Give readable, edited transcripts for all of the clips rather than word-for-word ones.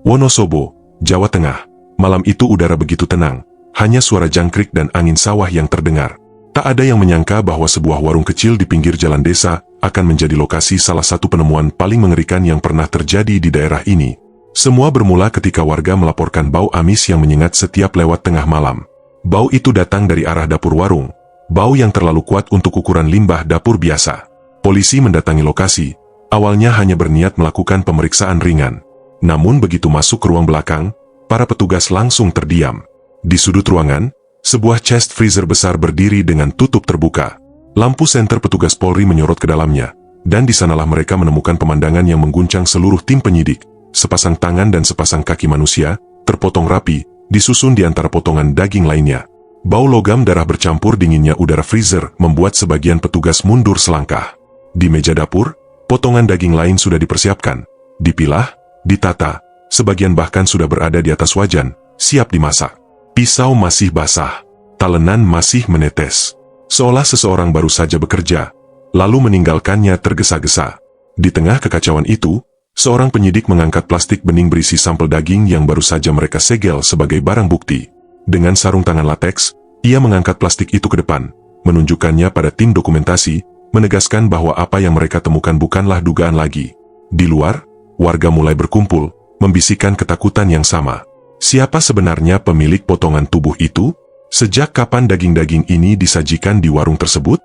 Wonosobo, Jawa Tengah. Malam itu udara begitu tenang, hanya suara jangkrik dan angin sawah yang terdengar. Tak ada yang menyangka bahwa sebuah warung kecil di pinggir jalan desa akan menjadi lokasi salah satu penemuan paling mengerikan yang pernah terjadi di daerah ini. Semua bermula ketika warga melaporkan bau amis yang menyengat setiap lewat tengah malam. Bau itu datang dari arah dapur warung, bau yang terlalu kuat untuk ukuran limbah dapur biasa. Polisi mendatangi lokasi, awalnya hanya berniat melakukan pemeriksaan ringan. Namun begitu masuk ke ruang belakang, para petugas langsung terdiam. Di sudut ruangan, sebuah chest freezer besar berdiri dengan tutup terbuka. Lampu senter petugas Polri menyorot ke dalamnya, dan di sanalah mereka menemukan pemandangan yang mengguncang seluruh tim penyidik. Sepasang tangan dan sepasang kaki manusia, terpotong rapi, disusun di antara potongan daging lainnya. Bau logam darah bercampur dinginnya udara freezer membuat sebagian petugas mundur selangkah. Di meja dapur, potongan daging lain sudah dipersiapkan, dipilah, ditata, sebagian bahkan sudah berada di atas wajan, siap dimasak. Pisau masih basah, talenan masih menetes. Seolah seseorang baru saja bekerja, lalu meninggalkannya tergesa-gesa. Di tengah kekacauan itu, seorang penyidik mengangkat plastik bening berisi sampel daging yang baru saja mereka segel sebagai barang bukti. Dengan sarung tangan lateks, ia mengangkat plastik itu ke depan, menunjukkannya pada tim dokumentasi, menegaskan bahwa apa yang mereka temukan bukanlah dugaan lagi. Di luar, warga mulai berkumpul, membisikkan ketakutan yang sama. Siapa sebenarnya pemilik potongan tubuh itu? Sejak kapan daging-daging ini disajikan di warung tersebut?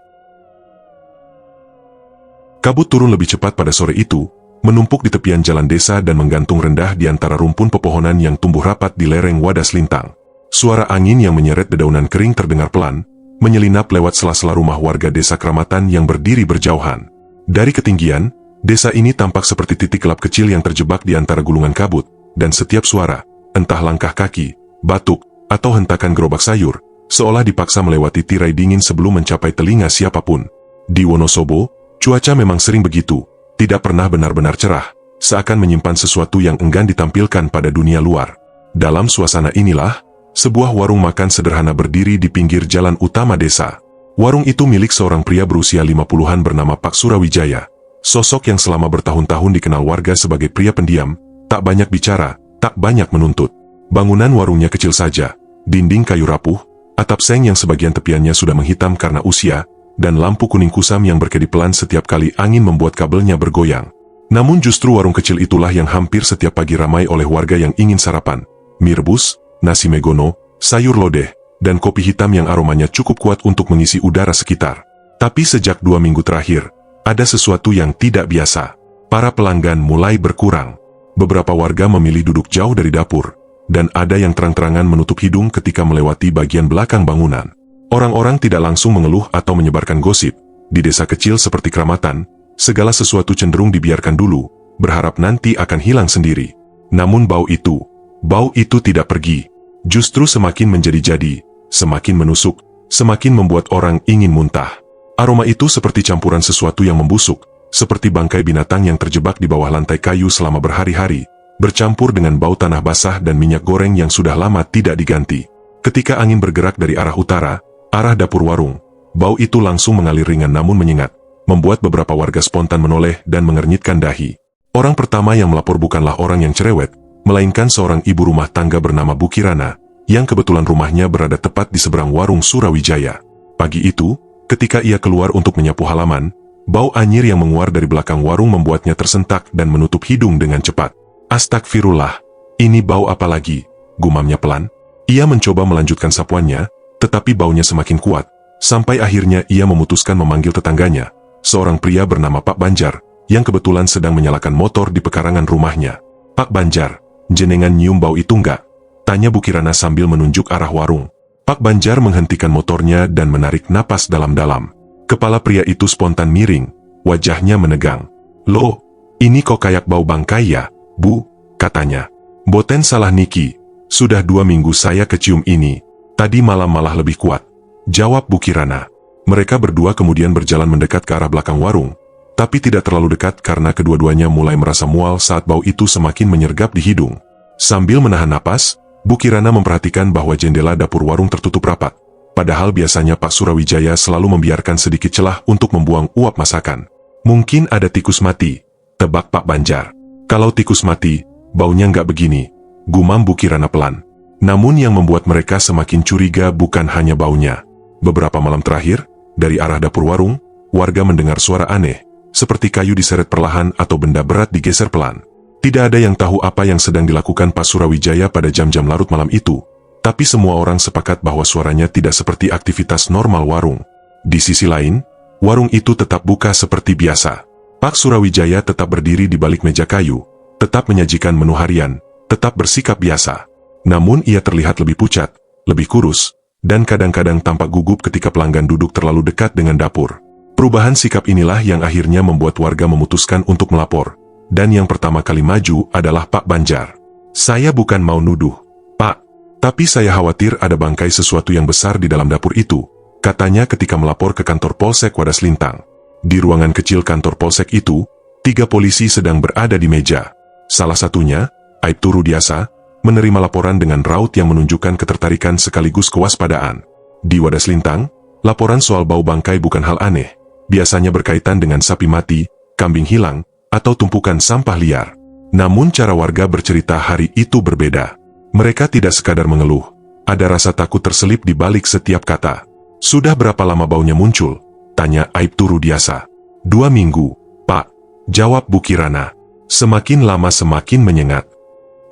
Kabut turun lebih cepat pada sore itu, menumpuk di tepian jalan desa dan menggantung rendah di antara rumpun pepohonan yang tumbuh rapat di lereng Wadas Lintang. Suara angin yang menyeret dedaunan kering terdengar pelan, menyelinap lewat sela-sela rumah warga desa Kramatan yang berdiri berjauhan. Dari ketinggian, desa ini tampak seperti titik gelap kecil yang terjebak di antara gulungan kabut, dan setiap suara, entah langkah kaki, batuk, atau hentakan gerobak sayur, seolah dipaksa melewati tirai dingin sebelum mencapai telinga siapapun. Di Wonosobo, cuaca memang sering begitu, tidak pernah benar-benar cerah, seakan menyimpan sesuatu yang enggan ditampilkan pada dunia luar. Dalam suasana inilah, sebuah warung makan sederhana berdiri di pinggir jalan utama desa. Warung itu milik seorang pria berusia 50-an bernama Pak Surawijaya. Sosok yang selama bertahun-tahun dikenal warga sebagai pria pendiam, tak banyak bicara, tak banyak menuntut. Bangunan warungnya kecil saja, dinding kayu rapuh, atap seng yang sebagian tepiannya sudah menghitam karena usia, dan lampu kuning kusam yang berkedip pelan setiap kali angin membuat kabelnya bergoyang. Namun justru warung kecil itulah yang hampir setiap pagi ramai oleh warga yang ingin sarapan. Mie rebus, nasi megono, sayur lodeh, dan kopi hitam yang aromanya cukup kuat untuk mengisi udara sekitar. Tapi sejak 2 minggu terakhir, ada sesuatu yang tidak biasa. Para pelanggan mulai berkurang. Beberapa warga memilih duduk jauh dari dapur, dan ada yang terang-terangan menutup hidung ketika melewati bagian belakang bangunan. Orang-orang tidak langsung mengeluh atau menyebarkan gosip. Di desa kecil seperti Kramatan, segala sesuatu cenderung dibiarkan dulu, berharap nanti akan hilang sendiri. Namun bau itu tidak pergi. Justru semakin menjadi-jadi, semakin menusuk, semakin membuat orang ingin muntah. Aroma itu seperti campuran sesuatu yang membusuk, seperti bangkai binatang yang terjebak di bawah lantai kayu selama berhari-hari, bercampur dengan bau tanah basah dan minyak goreng yang sudah lama tidak diganti. Ketika angin bergerak dari arah utara, arah dapur warung, bau itu langsung mengalir ringan namun menyengat, membuat beberapa warga spontan menoleh dan mengernyitkan dahi. Orang pertama yang melapor bukanlah orang yang cerewet, melainkan seorang ibu rumah tangga bernama Bu Kirana, yang kebetulan rumahnya berada tepat di seberang warung Surawijaya. Pagi itu, ketika ia keluar untuk menyapu halaman, bau anyir yang menguar dari belakang warung membuatnya tersentak dan menutup hidung dengan cepat. Astagfirullah, ini bau apa lagi? Gumamnya pelan. Ia mencoba melanjutkan sapuannya, tetapi baunya semakin kuat, sampai akhirnya ia memutuskan memanggil tetangganya, seorang pria bernama Pak Banjar, yang kebetulan sedang menyalakan motor di pekarangan rumahnya. Pak Banjar, jenengan nyium bau itu enggak? Tanya Bu Kirana sambil menunjuk arah warung. Pak Banjar menghentikan motornya dan menarik napas dalam-dalam. Kepala pria itu spontan miring, wajahnya menegang. Loh, ini kok kayak bau bangkai ya, Bu? Katanya. Boten salah niki, sudah 2 minggu saya kecium ini. Tadi malam malah lebih kuat, jawab Bu Kirana. Mereka berdua kemudian berjalan mendekat ke arah belakang warung, tapi tidak terlalu dekat karena kedua-duanya mulai merasa mual saat bau itu semakin menyergap di hidung. Sambil menahan napas, Bu Kirana memperhatikan bahwa jendela dapur warung tertutup rapat. Padahal biasanya Pak Surawijaya selalu membiarkan sedikit celah untuk membuang uap masakan. Mungkin ada tikus mati, tebak Pak Banjar. Kalau tikus mati, baunya nggak begini, gumam Bu Kirana pelan. Namun yang membuat mereka semakin curiga bukan hanya baunya. Beberapa malam terakhir, dari arah dapur warung, warga mendengar suara aneh, seperti kayu diseret perlahan atau benda berat digeser pelan. Tidak ada yang tahu apa yang sedang dilakukan Pak Surawijaya pada jam-jam larut malam itu, tapi semua orang sepakat bahwa suaranya tidak seperti aktivitas normal warung. Di sisi lain, warung itu tetap buka seperti biasa. Pak Surawijaya tetap berdiri di balik meja kayu, tetap menyajikan menu harian, tetap bersikap biasa. Namun ia terlihat lebih pucat, lebih kurus, dan kadang-kadang tampak gugup ketika pelanggan duduk terlalu dekat dengan dapur. Perubahan sikap inilah yang akhirnya membuat warga memutuskan untuk melapor. Dan yang pertama kali maju adalah Pak Banjar. Saya bukan mau nuduh, Pak, tapi saya khawatir ada bangkai sesuatu yang besar di dalam dapur itu, katanya ketika melapor ke kantor Polsek Wadas Lintang. Di ruangan kecil kantor Polsek itu, 3 polisi sedang berada di meja. Salah satunya, Aibtu Rudiasa, menerima laporan dengan raut yang menunjukkan ketertarikan sekaligus kewaspadaan. Di Wadas Lintang, laporan soal bau bangkai bukan hal aneh, biasanya berkaitan dengan sapi mati, kambing hilang, atau tumpukan sampah liar. Namun cara warga bercerita hari itu berbeda. Mereka tidak sekadar mengeluh, ada rasa takut terselip di balik setiap kata. Sudah berapa lama baunya muncul? Tanya Aibtu Rudiasa. 2 minggu, Pak, jawab Bu Kirana. Semakin lama semakin menyengat.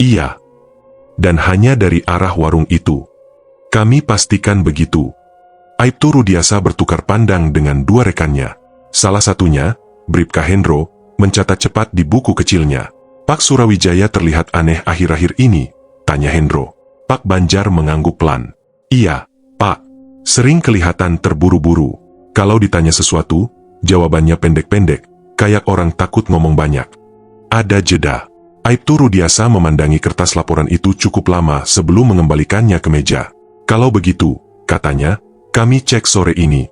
Iya. Dan hanya dari arah warung itu. Kami pastikan begitu. Aibtu Rudiasa bertukar pandang dengan 2 rekannya. Salah satunya, Bribka Hendro, mencatat cepat di buku kecilnya. Pak Surawijaya terlihat aneh akhir-akhir ini, tanya Hendro. Pak Banjar mengangguk pelan. Iya, Pak. Sering kelihatan terburu-buru. Kalau ditanya sesuatu, jawabannya pendek-pendek, kayak orang takut ngomong banyak. Ada jeda. Aibtu Rudiasa memandangi kertas laporan itu cukup lama sebelum mengembalikannya ke meja. Kalau begitu, katanya, kami cek sore ini.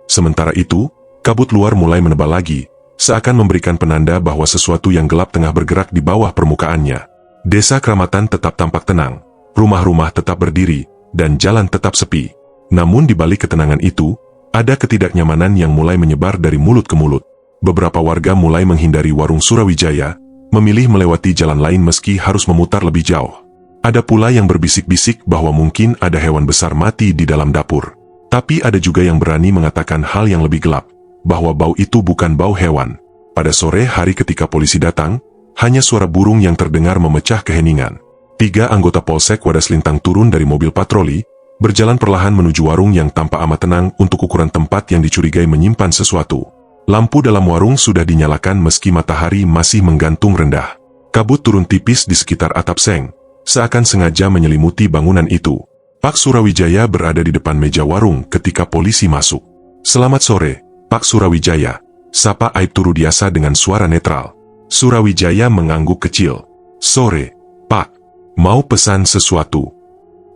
Sementara itu, kabut luar mulai menebal lagi, seakan memberikan penanda bahwa sesuatu yang gelap tengah bergerak di bawah permukaannya. Desa Kramatan tetap tampak tenang, rumah-rumah tetap berdiri, dan jalan tetap sepi. Namun di balik ketenangan itu, ada ketidaknyamanan yang mulai menyebar dari mulut ke mulut. Beberapa warga mulai menghindari warung Surawijaya, memilih melewati jalan lain meski harus memutar lebih jauh. Ada pula yang berbisik-bisik bahwa mungkin ada hewan besar mati di dalam dapur. Tapi ada juga yang berani mengatakan hal yang lebih gelap, bahwa bau itu bukan bau hewan. Pada sore hari ketika polisi datang, hanya suara burung yang terdengar memecah keheningan. 3 anggota Polsek Wadas Lintang turun dari mobil patroli, berjalan perlahan menuju warung yang tampak amat tenang untuk ukuran tempat yang dicurigai menyimpan sesuatu. Lampu dalam warung sudah dinyalakan meski matahari masih menggantung rendah. Kabut turun tipis di sekitar atap seng, seakan sengaja menyelimuti bangunan itu. Pak Surawijaya berada di depan meja warung ketika polisi masuk. Selamat sore, Pak Surawijaya, sapa Aibtu Rudiasa dengan suara netral. Surawijaya mengangguk kecil. Sore, Pak. Mau pesan sesuatu?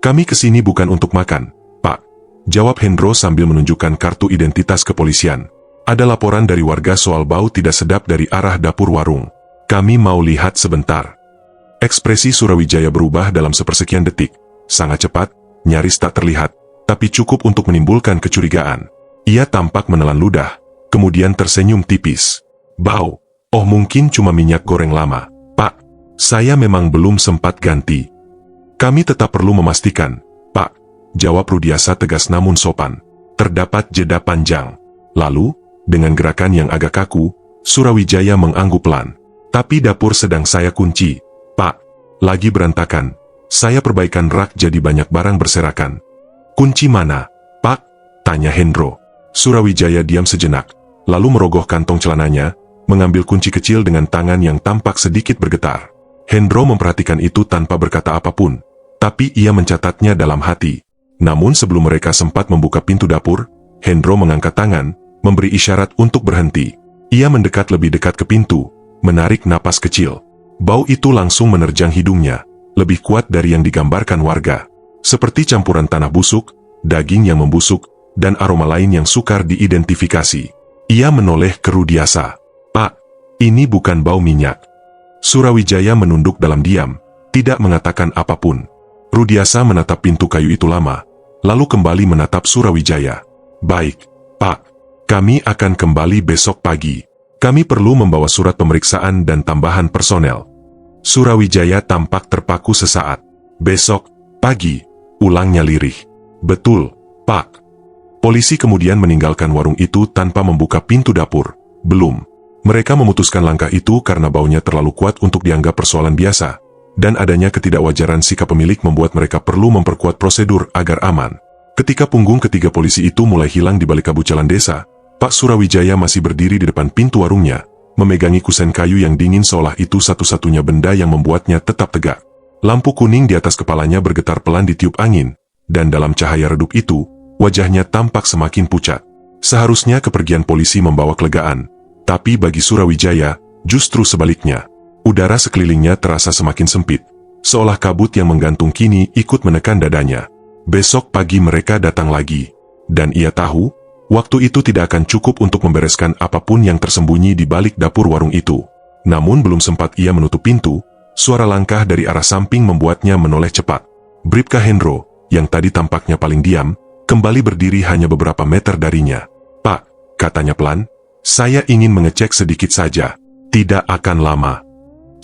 Kami kesini bukan untuk makan, Pak. Jawab Hendro sambil menunjukkan kartu identitas kepolisian. Ada laporan dari warga soal bau tidak sedap dari arah dapur warung. Kami mau lihat sebentar. Ekspresi Surawijaya berubah dalam sepersekian detik. Sangat cepat, nyaris tak terlihat, tapi cukup untuk menimbulkan kecurigaan. Ia tampak menelan ludah, kemudian tersenyum tipis. Bau, oh mungkin cuma minyak goreng lama. Pak, saya memang belum sempat ganti. Kami tetap perlu memastikan, Pak. Jawab Rudiasa tegas namun sopan. Terdapat jeda panjang. Lalu, dengan gerakan yang agak kaku, Surawijaya mengangguk pelan. Tapi dapur sedang saya kunci, Pak. Lagi berantakan. Saya perbaikan rak jadi banyak barang berserakan. Kunci mana, Pak? Tanya Hendro. Surawijaya diam sejenak, lalu merogoh kantong celananya, mengambil kunci kecil dengan tangan yang tampak sedikit bergetar. Hendro memperhatikan itu tanpa berkata apapun, tapi ia mencatatnya dalam hati. Namun sebelum mereka sempat membuka pintu dapur, Hendro mengangkat tangan, memberi isyarat untuk berhenti. Ia mendekat lebih dekat ke pintu, menarik napas kecil. Bau itu langsung menerjang hidungnya, lebih kuat dari yang digambarkan warga. Seperti campuran tanah busuk, daging yang membusuk, dan aroma lain yang sukar diidentifikasi. Ia menoleh ke Rudiasa. Pak, ini bukan bau minyak. Surawijaya menunduk dalam diam, tidak mengatakan apapun. Rudiasa menatap pintu kayu itu lama, lalu kembali menatap Surawijaya. Baik, Pak. Kami akan kembali besok pagi. Kami perlu membawa surat pemeriksaan dan tambahan personel. Surawijaya tampak terpaku sesaat. "Besok pagi," ulangnya lirih. "Betul, Pak." Polisi kemudian meninggalkan warung itu tanpa membuka pintu dapur. Belum. Mereka memutuskan langkah itu karena baunya terlalu kuat untuk dianggap persoalan biasa, dan adanya ketidakwajaran sikap pemilik membuat mereka perlu memperkuat prosedur agar aman. Ketika punggung ketiga polisi itu mulai hilang di balik kabut jalan desa, Pak Surawijaya masih berdiri di depan pintu warungnya, memegangi kusen kayu yang dingin seolah itu satu-satunya benda yang membuatnya tetap tegak. Lampu kuning di atas kepalanya bergetar pelan ditiup angin, dan dalam cahaya redup itu, wajahnya tampak semakin pucat. Seharusnya kepergian polisi membawa kelegaan, tapi bagi Surawijaya, justru sebaliknya. Udara sekelilingnya terasa semakin sempit, seolah kabut yang menggantung kini ikut menekan dadanya. Besok pagi mereka datang lagi, dan ia tahu, waktu itu tidak akan cukup untuk membereskan apapun yang tersembunyi di balik dapur warung itu. Namun belum sempat ia menutup pintu, suara langkah dari arah samping membuatnya menoleh cepat. Bribka Hendro, yang tadi tampaknya paling diam, kembali berdiri hanya beberapa meter darinya. "Pak," katanya pelan, "saya ingin mengecek sedikit saja." "Tidak akan lama."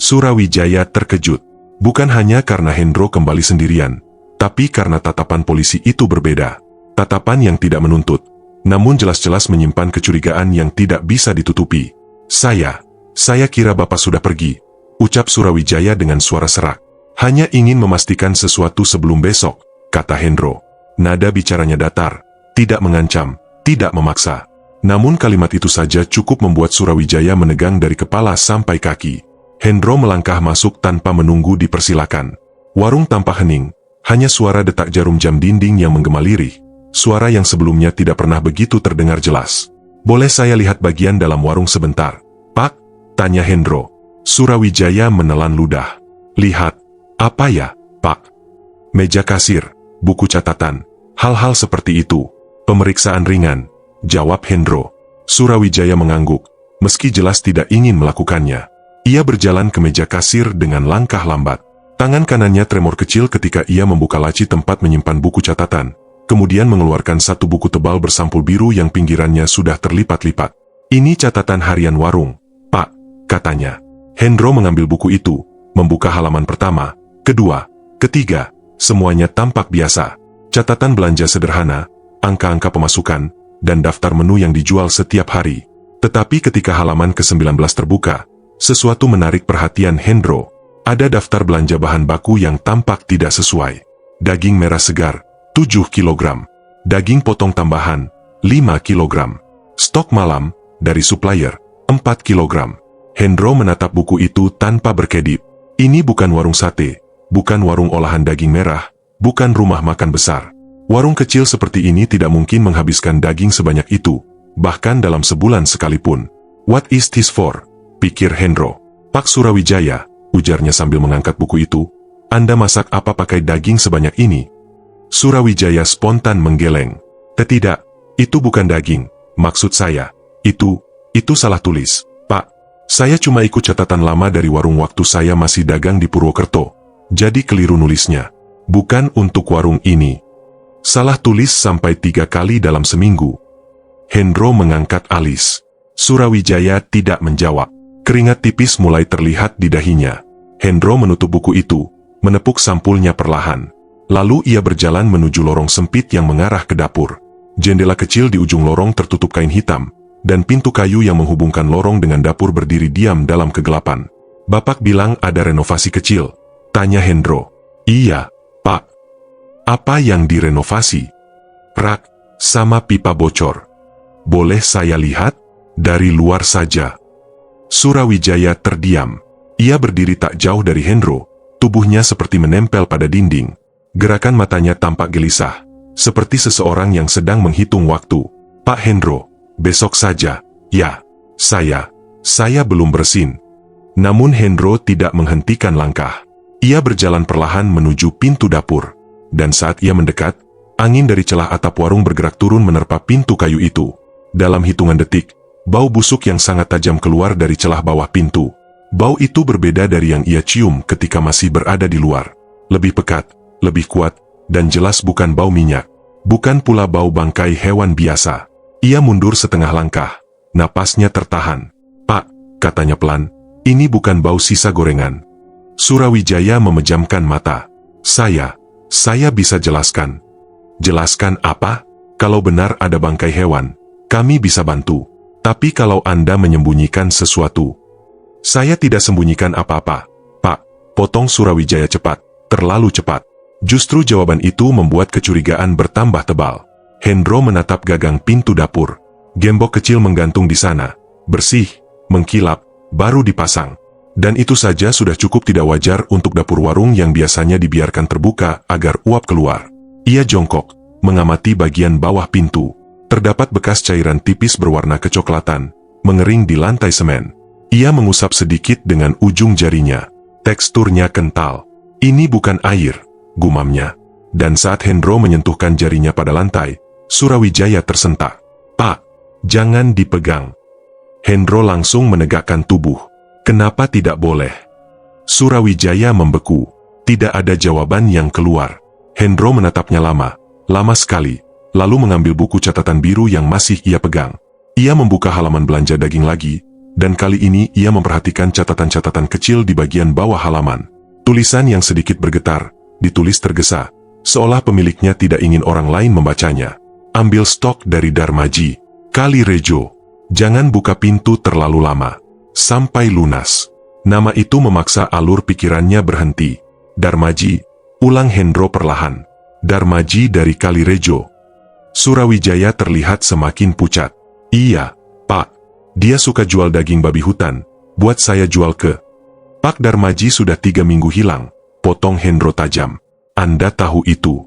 Surawijaya terkejut, bukan hanya karena Hendro kembali sendirian, tapi karena tatapan polisi itu berbeda. Tatapan yang tidak menuntut, namun jelas-jelas menyimpan kecurigaan yang tidak bisa ditutupi. Saya kira Bapak sudah pergi," ucap Surawijaya dengan suara serak. "Hanya ingin memastikan sesuatu sebelum besok," kata Hendro. Nada bicaranya datar, tidak mengancam, tidak memaksa. Namun kalimat itu saja cukup membuat Surawijaya menegang dari kepala sampai kaki. Hendro melangkah masuk tanpa menunggu dipersilakan. Warung tampak hening, hanya suara detak jarum jam dinding yang menggema lirih, suara yang sebelumnya tidak pernah begitu terdengar jelas. "Boleh saya lihat bagian dalam warung sebentar, Pak?" tanya Hendro. Surawijaya menelan ludah. "Lihat, apa ya, Pak?" "Meja kasir, buku catatan, hal-hal seperti itu. Pemeriksaan ringan," jawab Hendro. Surawijaya mengangguk, meski jelas tidak ingin melakukannya. Ia berjalan ke meja kasir dengan langkah lambat. Tangan kanannya tremor kecil ketika ia membuka laci tempat menyimpan buku catatan, kemudian mengeluarkan satu buku tebal bersampul biru yang pinggirannya sudah terlipat-lipat. "Ini catatan harian warung, Pak," katanya. Hendro mengambil buku itu, membuka halaman pertama, kedua, ketiga, semuanya tampak biasa. Catatan belanja sederhana, angka-angka pemasukan, dan daftar menu yang dijual setiap hari. Tetapi ketika halaman ke-19 terbuka, sesuatu menarik perhatian Hendro. Ada daftar belanja bahan baku yang tampak tidak sesuai. Daging merah segar, 7 kg. Daging potong tambahan, 5 kg. Stok malam, dari supplier, 4 kg. Hendro menatap buku itu tanpa berkedip. Ini bukan warung sate, bukan warung olahan daging merah, bukan rumah makan besar. Warung kecil seperti ini tidak mungkin menghabiskan daging sebanyak itu, bahkan dalam sebulan sekalipun. "What is this for?" pikir Hendro. "Pak Surawijaya," ujarnya sambil mengangkat buku itu, "Anda masak apa pakai daging sebanyak ini?" Surawijaya spontan menggeleng. "Tidak, itu bukan daging, maksud saya, itu salah tulis, Pak. Saya cuma ikut catatan lama dari warung waktu saya masih dagang di Purwokerto, jadi keliru nulisnya. Bukan untuk warung ini. Salah tulis sampai 3 kali dalam seminggu." Hendro mengangkat alis. Surawijaya tidak menjawab. Keringat tipis mulai terlihat di dahinya. Hendro menutup buku itu, menepuk sampulnya perlahan. Lalu ia berjalan menuju lorong sempit yang mengarah ke dapur. Jendela kecil di ujung lorong tertutup kain hitam, dan pintu kayu yang menghubungkan lorong dengan dapur berdiri diam dalam kegelapan. "Bapak bilang ada renovasi kecil?" tanya Hendro. "Iya, Pak." "Apa yang direnovasi?" "Rak, sama pipa bocor." "Boleh saya lihat?" "Dari luar saja." Surawijaya terdiam. Ia berdiri tak jauh dari Hendro, tubuhnya seperti menempel pada dinding. Gerakan matanya tampak gelisah, seperti seseorang yang sedang menghitung waktu. "Pak Hendro, besok saja." "Ya, saya belum bersin." Namun Hendro tidak menghentikan langkah. Ia berjalan perlahan menuju pintu dapur. Dan saat ia mendekat, angin dari celah atap warung bergerak turun menerpa pintu kayu itu. Dalam hitungan detik, bau busuk yang sangat tajam keluar dari celah bawah pintu. Bau itu berbeda dari yang ia cium ketika masih berada di luar. Lebih pekat, lebih kuat, dan jelas bukan bau minyak. Bukan pula bau bangkai hewan biasa. Ia mundur setengah langkah. Napasnya tertahan. "Pak," katanya pelan, "ini bukan bau sisa gorengan." Surawijaya memejamkan mata. Saya bisa jelaskan. Jelaskan apa? Kalau benar ada bangkai hewan, kami bisa bantu. Tapi kalau Anda menyembunyikan sesuatu. Saya tidak sembunyikan apa-apa, Pak. Potong Surawijaya cepat, terlalu cepat. Justru jawaban itu membuat kecurigaan bertambah tebal. Hendro menatap gagang pintu dapur. Gembok kecil menggantung di sana. Bersih, mengkilap, baru dipasang. Dan itu saja sudah cukup tidak wajar untuk dapur warung yang biasanya dibiarkan terbuka agar uap keluar. Ia jongkok, mengamati bagian bawah pintu. Terdapat bekas cairan tipis berwarna kecoklatan, mengering di lantai semen. Ia mengusap sedikit dengan ujung jarinya. Teksturnya kental. Ini bukan air, gumamnya. Dan saat Hendro menyentuhkan jarinya pada lantai, Surawijaya tersentak. Pak, jangan dipegang. Hendro langsung menegakkan tubuh. Kenapa tidak boleh? Surawijaya membeku. Tidak ada jawaban yang keluar. Hendro menatapnya lama sekali. Lalu mengambil buku catatan biru yang masih ia pegang. Ia membuka halaman belanja daging lagi, dan kali ini ia memperhatikan catatan-catatan kecil di bagian bawah halaman. Tulisan yang sedikit bergetar, ditulis tergesa, seolah pemiliknya tidak ingin orang lain membacanya. Ambil stok dari Darmaji. Kalirejo. Jangan buka pintu terlalu lama. Sampai lunas. Nama itu memaksa alur pikirannya berhenti. Darmaji, ulang Hendro perlahan. Darmaji dari Kalirejo. Surawijaya terlihat semakin pucat. Iya, Pak. Dia suka jual daging babi hutan. Buat saya jual ke. Pak Darmaji sudah 3 minggu hilang. Potong Hendro tajam. Anda tahu itu.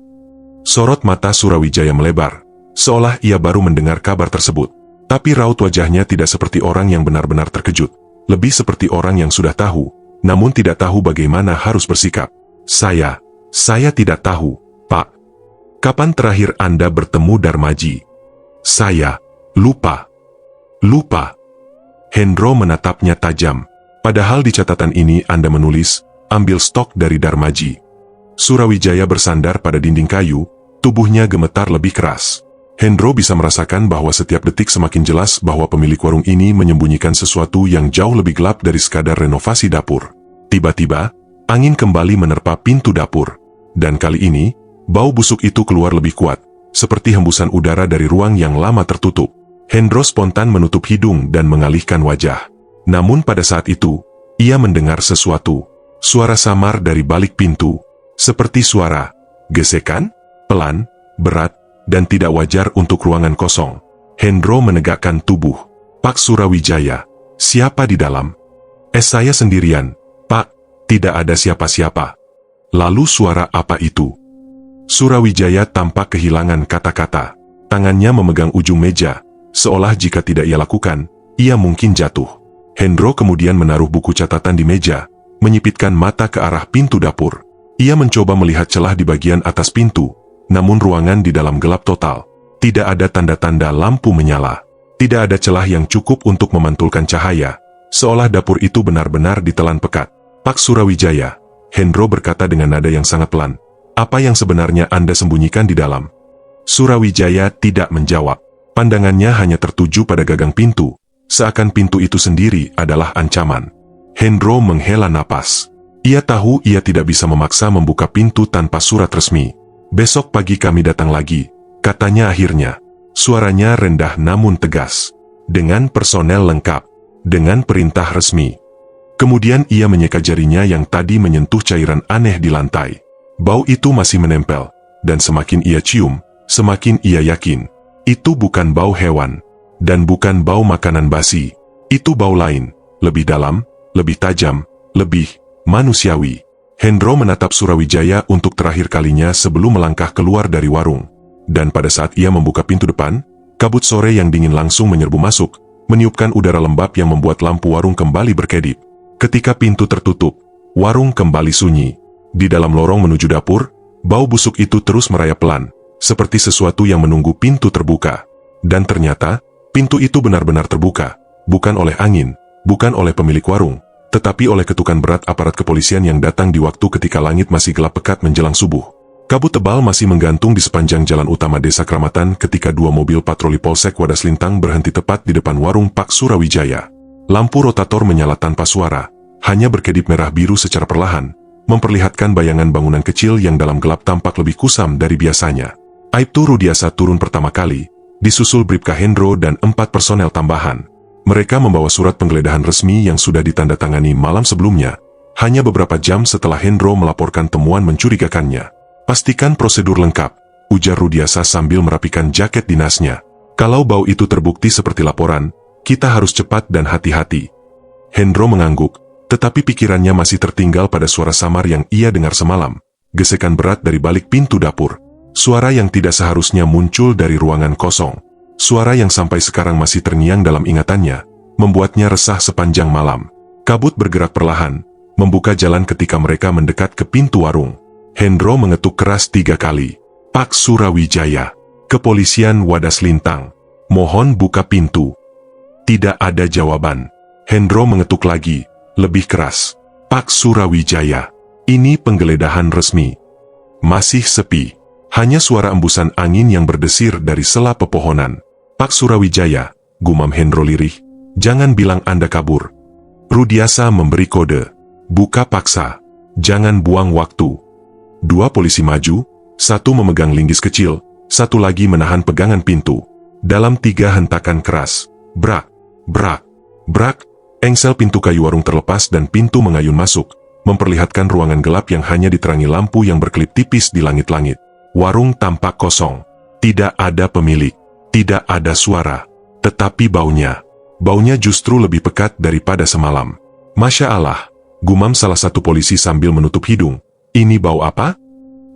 Sorot mata Surawijaya melebar. Seolah ia baru mendengar kabar tersebut. Tapi raut wajahnya tidak seperti orang yang benar-benar terkejut. Lebih seperti orang yang sudah tahu, namun tidak tahu bagaimana harus bersikap. Saya tidak tahu, Pak. Kapan terakhir Anda bertemu Darmaji? Saya lupa. Hendro menatapnya tajam. Padahal di catatan ini Anda menulis, ambil stok dari Darmaji. Surawijaya bersandar pada dinding kayu, tubuhnya gemetar lebih keras. Hendro bisa merasakan bahwa setiap detik semakin jelas bahwa pemilik warung ini menyembunyikan sesuatu yang jauh lebih gelap dari sekadar renovasi dapur. Tiba-tiba, angin kembali menerpa pintu dapur. Dan kali ini, bau busuk itu keluar lebih kuat, seperti hembusan udara dari ruang yang lama tertutup. Hendro spontan menutup hidung dan mengalihkan wajah. Namun pada saat itu, ia mendengar sesuatu. Suara samar dari balik pintu. Seperti suara gesekan, pelan, berat, dan tidak wajar untuk ruangan kosong. Hendro menegakkan tubuh. Pak Surawijaya, siapa di dalam? Saya sendirian, Pak, tidak ada siapa-siapa. Lalu suara apa itu? Surawijaya tampak kehilangan kata-kata. Tangannya memegang ujung meja, seolah jika tidak ia lakukan, ia mungkin jatuh. Hendro kemudian menaruh buku catatan di meja, menyipitkan mata ke arah pintu dapur. Ia mencoba melihat celah di bagian atas pintu, namun ruangan di dalam gelap total. Tidak ada tanda-tanda lampu menyala. Tidak ada celah yang cukup untuk memantulkan cahaya, seolah dapur itu benar-benar ditelan pekat. Pak Surawijaya, Hendro berkata dengan nada yang sangat pelan. Apa yang sebenarnya Anda sembunyikan di dalam? Surawijaya tidak menjawab. Pandangannya hanya tertuju pada gagang pintu, seakan pintu itu sendiri adalah ancaman. Hendro menghela napas. Ia tahu ia tidak bisa memaksa membuka pintu tanpa surat resmi. Besok pagi kami datang lagi, katanya akhirnya. Suaranya rendah namun tegas. Dengan personel lengkap. Dengan perintah resmi. Kemudian ia menyeka jarinya yang tadi menyentuh cairan aneh di lantai. Bau itu masih menempel, dan semakin ia cium, semakin ia yakin. Itu bukan bau hewan, dan bukan bau makanan basi. Itu bau lain, lebih dalam, lebih tajam, lebih manusiawi. Hendro menatap Surawijaya untuk terakhir kalinya sebelum melangkah keluar dari warung. Dan pada saat ia membuka pintu depan, kabut sore yang dingin langsung menyerbu masuk, meniupkan udara lembab yang membuat lampu warung kembali berkedip. Ketika pintu tertutup, warung kembali sunyi. Di dalam lorong menuju dapur, bau busuk itu terus merayap pelan, seperti sesuatu yang menunggu pintu terbuka. Dan ternyata, pintu itu benar-benar terbuka, bukan oleh angin, bukan oleh pemilik warung, tetapi oleh ketukan berat aparat kepolisian yang datang di waktu ketika langit masih gelap pekat menjelang subuh. Kabut tebal masih menggantung di sepanjang jalan utama Desa Kramatan ketika 2 mobil patroli Polsek Wadas Lintang berhenti tepat di depan warung Pak Surawijaya. Lampu rotator menyala tanpa suara, hanya berkedip merah biru secara perlahan, memperlihatkan bayangan bangunan kecil yang dalam gelap tampak lebih kusam dari biasanya. Aibtu Rudiasa turun pertama kali, disusul Bribka Hendro dan 4 personel tambahan. Mereka membawa surat penggeledahan resmi yang sudah ditandatangani malam sebelumnya, hanya beberapa jam setelah Hendro melaporkan temuan mencurigakannya. Pastikan prosedur lengkap, ujar Rudiasa sambil merapikan jaket dinasnya. Kalau bau itu terbukti seperti laporan, kita harus cepat dan hati-hati. Hendro mengangguk, tetapi pikirannya masih tertinggal pada suara samar yang ia dengar semalam. Gesekan berat dari balik pintu dapur. Suara yang tidak seharusnya muncul dari ruangan kosong. Suara yang sampai sekarang masih terngiang dalam ingatannya, membuatnya resah sepanjang malam. Kabut bergerak perlahan, membuka jalan ketika mereka mendekat ke pintu warung. Hendro mengetuk keras 3 kali. Pak Surawijaya, Kepolisian Wadas Lintang, mohon buka pintu. Tidak ada jawaban. Hendro mengetuk lagi, lebih keras. Pak Surawijaya, ini penggeledahan resmi. Masih sepi. Hanya suara embusan angin yang berdesir dari sela pepohonan. Pak Surawijaya, gumam Hendro lirih, jangan bilang Anda kabur. Rudiasa memberi kode. Buka paksa. Jangan buang waktu. 2 polisi maju, 1 memegang linggis kecil, 1 lagi menahan pegangan pintu. Dalam 3 hentakan keras. Brak, brak, brak. Engsel pintu kayu warung terlepas dan pintu mengayun masuk, memperlihatkan ruangan gelap yang hanya diterangi lampu yang berkelip tipis di langit-langit. Warung tampak kosong. Tidak ada pemilik. Tidak ada suara. Tetapi baunya. Baunya justru lebih pekat daripada semalam. Masya Allah, gumam salah satu polisi sambil menutup hidung. Ini bau apa?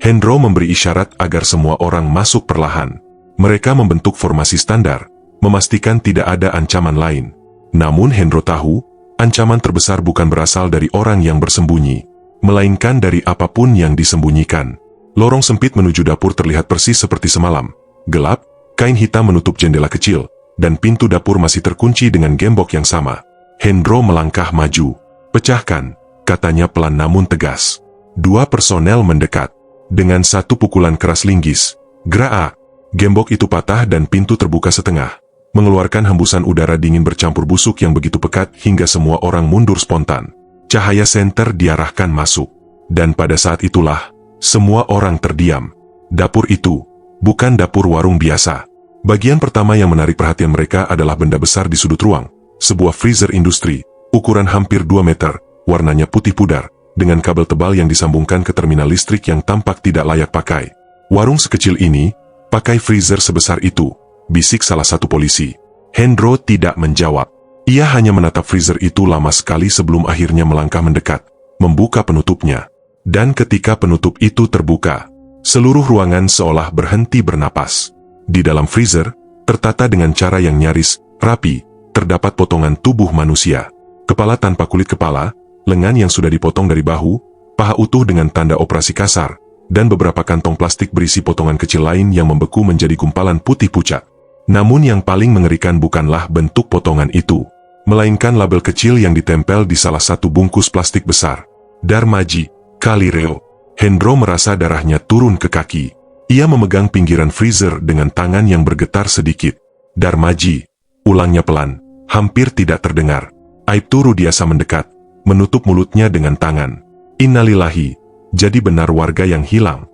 Hendro memberi isyarat agar semua orang masuk perlahan. Mereka membentuk formasi standar, memastikan tidak ada ancaman lain. Namun Hendro tahu, ancaman terbesar bukan berasal dari orang yang bersembunyi, melainkan dari apapun yang disembunyikan. Lorong sempit menuju dapur terlihat persis seperti semalam. Gelap, kain hitam menutup jendela kecil, dan pintu dapur masih terkunci dengan gembok yang sama. Hendro melangkah maju. Pecahkan, katanya pelan namun tegas. 2 personel mendekat. Dengan 1 pukulan keras linggis, gerak, gembok itu patah dan pintu terbuka setengah, mengeluarkan hembusan udara dingin bercampur busuk yang begitu pekat hingga semua orang mundur spontan. Cahaya senter diarahkan masuk. Dan pada saat itulah, semua orang terdiam. Dapur itu, bukan dapur warung biasa. Bagian pertama yang menarik perhatian mereka adalah benda besar di sudut ruang. Sebuah freezer industri, ukuran hampir 2 meter, warnanya putih pudar, dengan kabel tebal yang disambungkan ke terminal listrik yang tampak tidak layak pakai. Warung sekecil ini, pakai freezer sebesar itu, bisik salah satu polisi. Hendro tidak menjawab. Ia hanya menatap freezer itu lama sekali sebelum akhirnya melangkah mendekat, membuka penutupnya. Dan ketika penutup itu terbuka, seluruh ruangan seolah berhenti bernapas. Di dalam freezer, tertata dengan cara yang nyaris, rapi, terdapat potongan tubuh manusia. Kepala tanpa kulit kepala, lengan yang sudah dipotong dari bahu, paha utuh dengan tanda operasi kasar, dan beberapa kantong plastik berisi potongan kecil lain yang membeku menjadi gumpalan putih pucat. Namun yang paling mengerikan bukanlah bentuk potongan itu, melainkan label kecil yang ditempel di salah satu bungkus plastik besar. Darmaji, Kalireo. Hendro merasa darahnya turun ke kaki. Ia memegang pinggiran freezer dengan tangan yang bergetar sedikit. Darmaji, ulangnya pelan, hampir tidak terdengar. Aibtu Rudiasa mendekat, menutup mulutnya dengan tangan. Innalillahi, jadi benar warga yang hilang.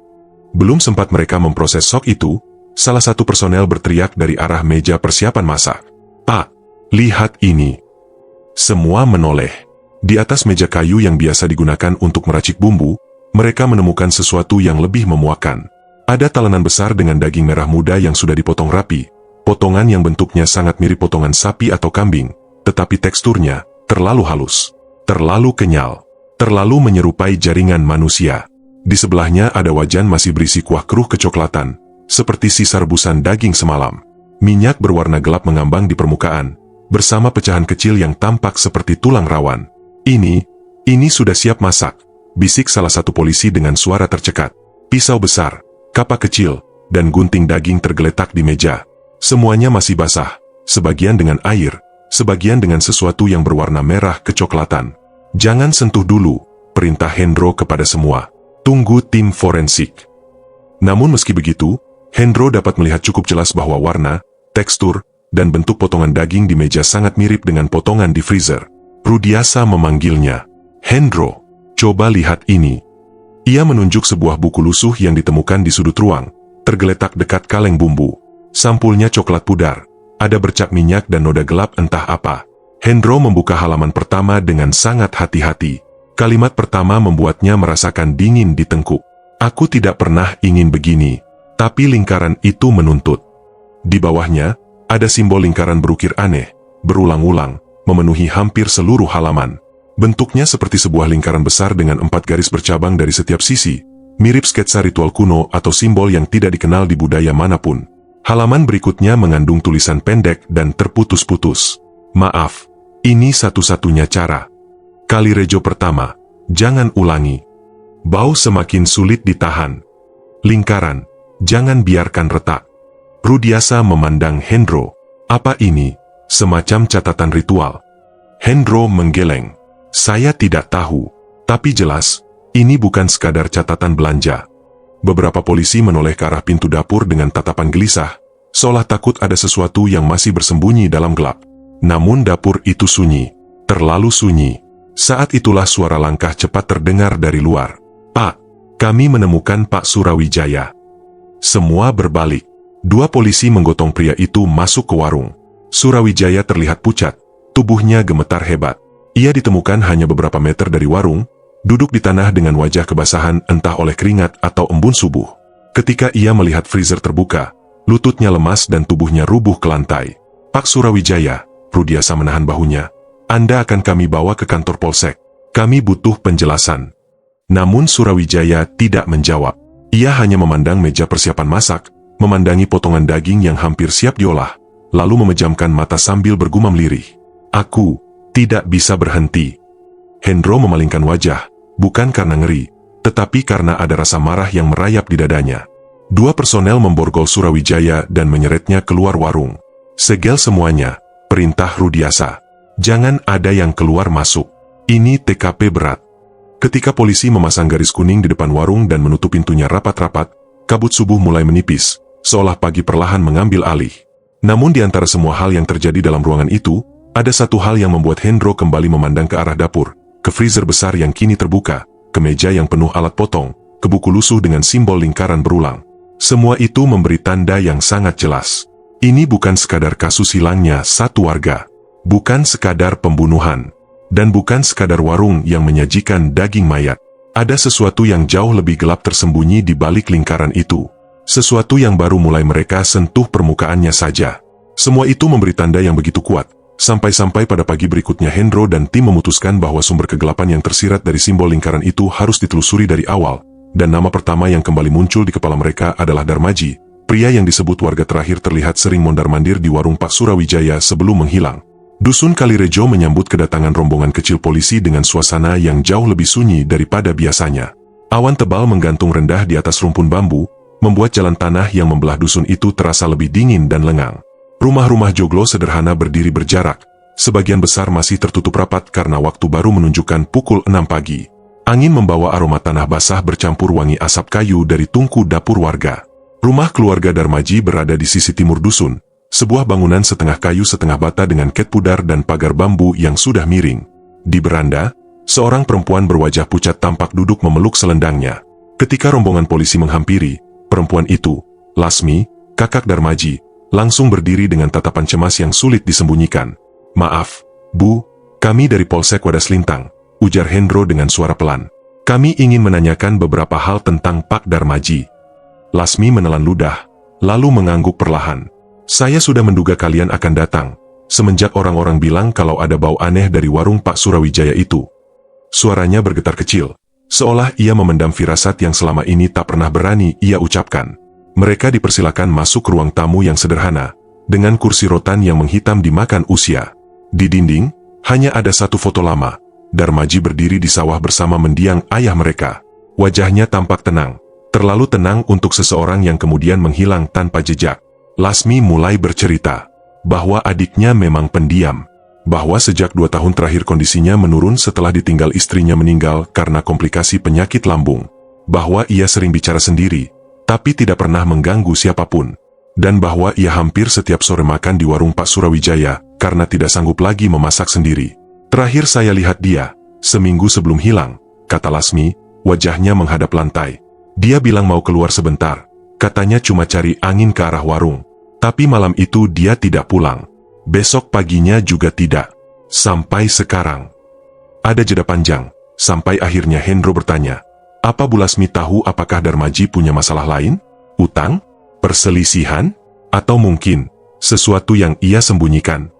Belum sempat mereka memproses shock itu, salah satu personel berteriak dari arah meja persiapan masak. "Pak, lihat ini." Semua menoleh. Di atas meja kayu yang biasa digunakan untuk meracik bumbu, mereka menemukan sesuatu yang lebih memuakkan. Ada talenan besar dengan daging merah muda yang sudah dipotong rapi, potongan yang bentuknya sangat mirip potongan sapi atau kambing, tetapi teksturnya terlalu halus, terlalu kenyal, terlalu menyerupai jaringan manusia. Di sebelahnya ada wajan masih berisi kuah keruh kecoklatan, seperti sisa rebusan daging semalam. Minyak berwarna gelap mengambang di permukaan, bersama pecahan kecil yang tampak seperti tulang rawan. Ini sudah siap masak, bisik salah satu polisi dengan suara tercekat. Pisau besar, kapak kecil, dan gunting daging tergeletak di meja. Semuanya masih basah, sebagian dengan air, sebagian dengan sesuatu yang berwarna merah kecoklatan. "Jangan sentuh dulu," perintah Hendro kepada semua. "Tunggu tim forensik." Namun meski begitu, Hendro dapat melihat cukup jelas bahwa warna, tekstur, dan bentuk potongan daging di meja sangat mirip dengan potongan di freezer. Rudiasa memanggilnya. Hendro, coba lihat ini. Ia menunjuk sebuah buku lusuh yang ditemukan di sudut ruang, tergeletak dekat kaleng bumbu. Sampulnya coklat pudar, ada bercak minyak dan noda gelap entah apa. Hendro membuka halaman pertama dengan sangat hati-hati. Kalimat pertama membuatnya merasakan dingin di tengkuk. Aku tidak pernah ingin begini, tapi lingkaran itu menuntut. Di bawahnya, ada simbol lingkaran berukir aneh, berulang-ulang, memenuhi hampir seluruh halaman. Bentuknya seperti sebuah lingkaran besar dengan 4 garis bercabang dari setiap sisi, mirip sketsa ritual kuno atau simbol yang tidak dikenal di budaya manapun. Halaman berikutnya mengandung tulisan pendek dan terputus-putus. Maaf, ini satu-satunya cara. Kalirejo pertama, jangan ulangi. Bau semakin sulit ditahan. Lingkaran, jangan biarkan retak. Rudiasa memandang Hendro. Apa ini? Semacam catatan ritual. Hendro menggeleng. Saya tidak tahu. Tapi jelas, ini bukan sekadar catatan belanja. Beberapa polisi menoleh ke arah pintu dapur dengan tatapan gelisah, seolah takut ada sesuatu yang masih bersembunyi dalam gelap. Namun dapur itu sunyi. Terlalu sunyi. Saat itulah suara langkah cepat terdengar dari luar. Pak, kami menemukan Pak Surawijaya. Semua berbalik. 2 polisi menggotong pria itu masuk ke warung. Surawijaya terlihat pucat, tubuhnya gemetar hebat. Ia ditemukan hanya beberapa meter dari warung, duduk di tanah dengan wajah kebasahan entah oleh keringat atau embun subuh. Ketika ia melihat freezer terbuka, lututnya lemas dan tubuhnya rubuh ke lantai. Pak Surawijaya, Rudiasa menahan bahunya. Anda akan kami bawa ke kantor polsek. Kami butuh penjelasan. Namun Surawijaya tidak menjawab. Ia hanya memandang meja persiapan masak, memandangi potongan daging yang hampir siap diolah, lalu memejamkan mata sambil bergumam lirih. Aku tidak bisa berhenti. Hendro memalingkan wajah, bukan karena ngeri, tetapi karena ada rasa marah yang merayap di dadanya. 2 personel memborgol Surawijaya dan menyeretnya keluar warung. Segel semuanya, perintah Rudiasa. Jangan ada yang keluar masuk. Ini TKP berat. Ketika polisi memasang garis kuning di depan warung dan menutup pintunya rapat-rapat, kabut subuh mulai menipis, seolah pagi perlahan mengambil alih. Namun di antara semua hal yang terjadi dalam ruangan itu, ada satu hal yang membuat Hendro kembali memandang ke arah dapur, ke freezer besar yang kini terbuka, ke meja yang penuh alat potong, ke buku lusuh dengan simbol lingkaran berulang. Semua itu memberi tanda yang sangat jelas. Ini bukan sekadar kasus hilangnya satu warga. Bukan sekadar pembunuhan, dan bukan sekadar warung yang menyajikan daging mayat. Ada sesuatu yang jauh lebih gelap tersembunyi di balik lingkaran itu. Sesuatu yang baru mulai mereka sentuh permukaannya saja. Semua itu memberi tanda yang begitu kuat, sampai-sampai pada pagi berikutnya Hendro dan tim memutuskan bahwa sumber kegelapan yang tersirat dari simbol lingkaran itu harus ditelusuri dari awal, dan nama pertama yang kembali muncul di kepala mereka adalah Darmaji, pria yang disebut warga terakhir terlihat sering mondar-mandir di warung Pak Surawijaya sebelum menghilang. Dusun Kalirejo menyambut kedatangan rombongan kecil polisi dengan suasana yang jauh lebih sunyi daripada biasanya. Awan tebal menggantung rendah di atas rumpun bambu, membuat jalan tanah yang membelah dusun itu terasa lebih dingin dan lengang. Rumah-rumah joglo sederhana berdiri berjarak, sebagian besar masih tertutup rapat karena waktu baru menunjukkan pukul 6 pagi. Angin membawa aroma tanah basah bercampur wangi asap kayu dari tungku dapur warga. Rumah keluarga Darmaji berada di sisi timur dusun. Sebuah bangunan setengah kayu setengah bata dengan ket pudar dan pagar bambu yang sudah miring. Di beranda, seorang perempuan berwajah pucat tampak duduk memeluk selendangnya. Ketika rombongan polisi menghampiri, perempuan itu, Lasmi, kakak Darmaji, langsung berdiri dengan tatapan cemas yang sulit disembunyikan. Maaf, Bu, kami dari Polsek Wadas Lintang, ujar Hendro dengan suara pelan. Kami ingin menanyakan beberapa hal tentang Pak Darmaji. Lasmi menelan ludah, lalu mengangguk perlahan. Saya sudah menduga kalian akan datang, semenjak orang-orang bilang kalau ada bau aneh dari warung Pak Surawijaya itu. Suaranya bergetar kecil, seolah ia memendam firasat yang selama ini tak pernah berani ia ucapkan. Mereka dipersilakan masuk ke ruang tamu yang sederhana, dengan kursi rotan yang menghitam dimakan usia. Di dinding, hanya ada satu foto lama, Darmaji berdiri di sawah bersama mendiang ayah mereka. Wajahnya tampak tenang, terlalu tenang untuk seseorang yang kemudian menghilang tanpa jejak. Lasmi mulai bercerita bahwa adiknya memang pendiam, bahwa sejak 2 tahun terakhir kondisinya menurun setelah ditinggal istrinya meninggal karena komplikasi penyakit lambung, bahwa ia sering bicara sendiri, tapi tidak pernah mengganggu siapapun, dan bahwa ia hampir setiap sore makan di warung Pak Surawijaya karena tidak sanggup lagi memasak sendiri. Terakhir saya lihat dia, seminggu sebelum hilang, kata Lasmi, wajahnya menghadap lantai. Dia bilang mau keluar sebentar, katanya cuma cari angin ke arah warung. Tapi malam itu dia tidak pulang. Besok paginya juga tidak. Sampai sekarang. Ada jeda panjang, sampai akhirnya Hendro bertanya, apa Bu Lasmi tahu apakah Darmaji punya masalah lain? Utang? Perselisihan? Atau mungkin sesuatu yang ia sembunyikan?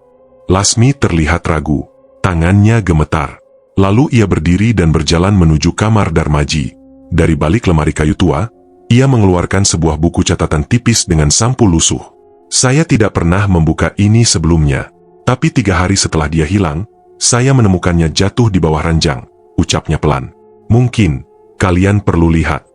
Lasmi terlihat ragu. Tangannya gemetar. Lalu ia berdiri dan berjalan menuju kamar Darmaji. Dari balik lemari kayu tua, ia mengeluarkan sebuah buku catatan tipis dengan sampul lusuh. Saya tidak pernah membuka ini sebelumnya. Tapi 3 hari setelah dia hilang, saya menemukannya jatuh di bawah ranjang, ucapnya pelan. Mungkin kalian perlu lihat.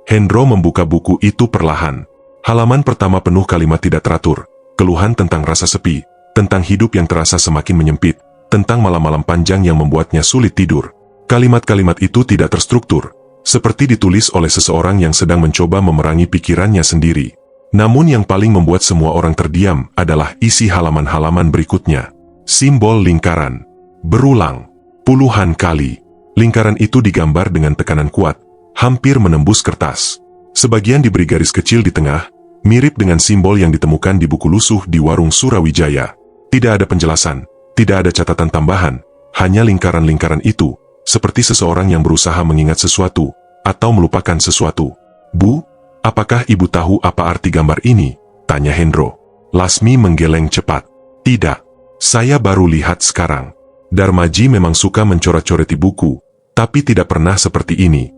Hendro membuka buku itu perlahan. Halaman pertama penuh kalimat tidak teratur, keluhan tentang rasa sepi, tentang hidup yang terasa semakin menyempit, tentang malam-malam panjang yang membuatnya sulit tidur. Kalimat-kalimat itu tidak terstruktur, seperti ditulis oleh seseorang yang sedang mencoba memerangi pikirannya sendiri. Namun yang paling membuat semua orang terdiam adalah isi halaman-halaman berikutnya. Simbol lingkaran. Berulang. Puluhan kali. Lingkaran itu digambar dengan tekanan kuat, hampir menembus kertas. Sebagian diberi garis kecil di tengah, mirip dengan simbol yang ditemukan di buku lusuh di warung Surawijaya. Tidak ada penjelasan, tidak ada catatan tambahan, hanya lingkaran-lingkaran itu, seperti seseorang yang berusaha mengingat sesuatu, atau melupakan sesuatu. Bu, apakah ibu tahu apa arti gambar ini? Tanya Hendro. Lasmi menggeleng cepat. Tidak, saya baru lihat sekarang. Darmaji memang suka mencoret-coreti buku, tapi tidak pernah seperti ini.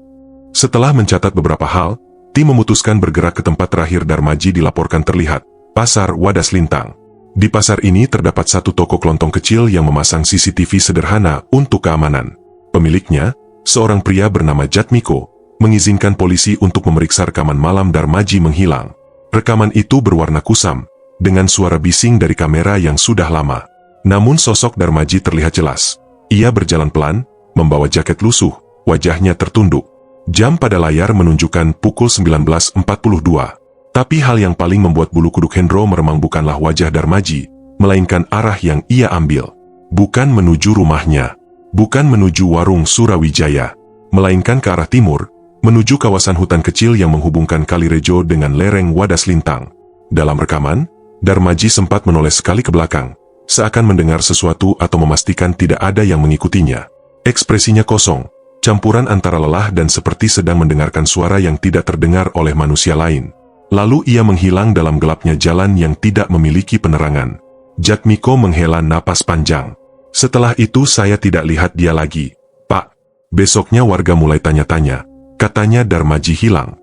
Setelah mencatat beberapa hal, tim memutuskan bergerak ke tempat terakhir Darmaji dilaporkan terlihat, Pasar Wadas Lintang. Di pasar ini terdapat satu toko kelontong kecil yang memasang CCTV sederhana untuk keamanan. Pemiliknya, seorang pria bernama Jatmiko, mengizinkan polisi untuk memeriksa rekaman malam Darmaji menghilang. Rekaman itu berwarna kusam, dengan suara bising dari kamera yang sudah lama. Namun sosok Darmaji terlihat jelas. Ia berjalan pelan, membawa jaket lusuh, wajahnya tertunduk. Jam pada layar menunjukkan pukul 19.42. Tapi hal yang paling membuat bulu kuduk Hendro meremang bukanlah wajah Darmaji, melainkan arah yang ia ambil. Bukan menuju rumahnya, bukan menuju warung Surawijaya, melainkan ke arah timur, menuju kawasan hutan kecil yang menghubungkan Kalirejo dengan lereng Wadas Lintang. Dalam rekaman, Darmaji sempat menoleh sekali ke belakang, seakan mendengar sesuatu atau memastikan tidak ada yang mengikutinya. Ekspresinya kosong, campuran antara lelah dan seperti sedang mendengarkan suara yang tidak terdengar oleh manusia lain. Lalu ia menghilang dalam gelapnya jalan yang tidak memiliki penerangan. Jatmiko menghela napas panjang. Setelah itu saya tidak lihat dia lagi, Pak. Besoknya warga mulai tanya-tanya, katanya Darmaji hilang.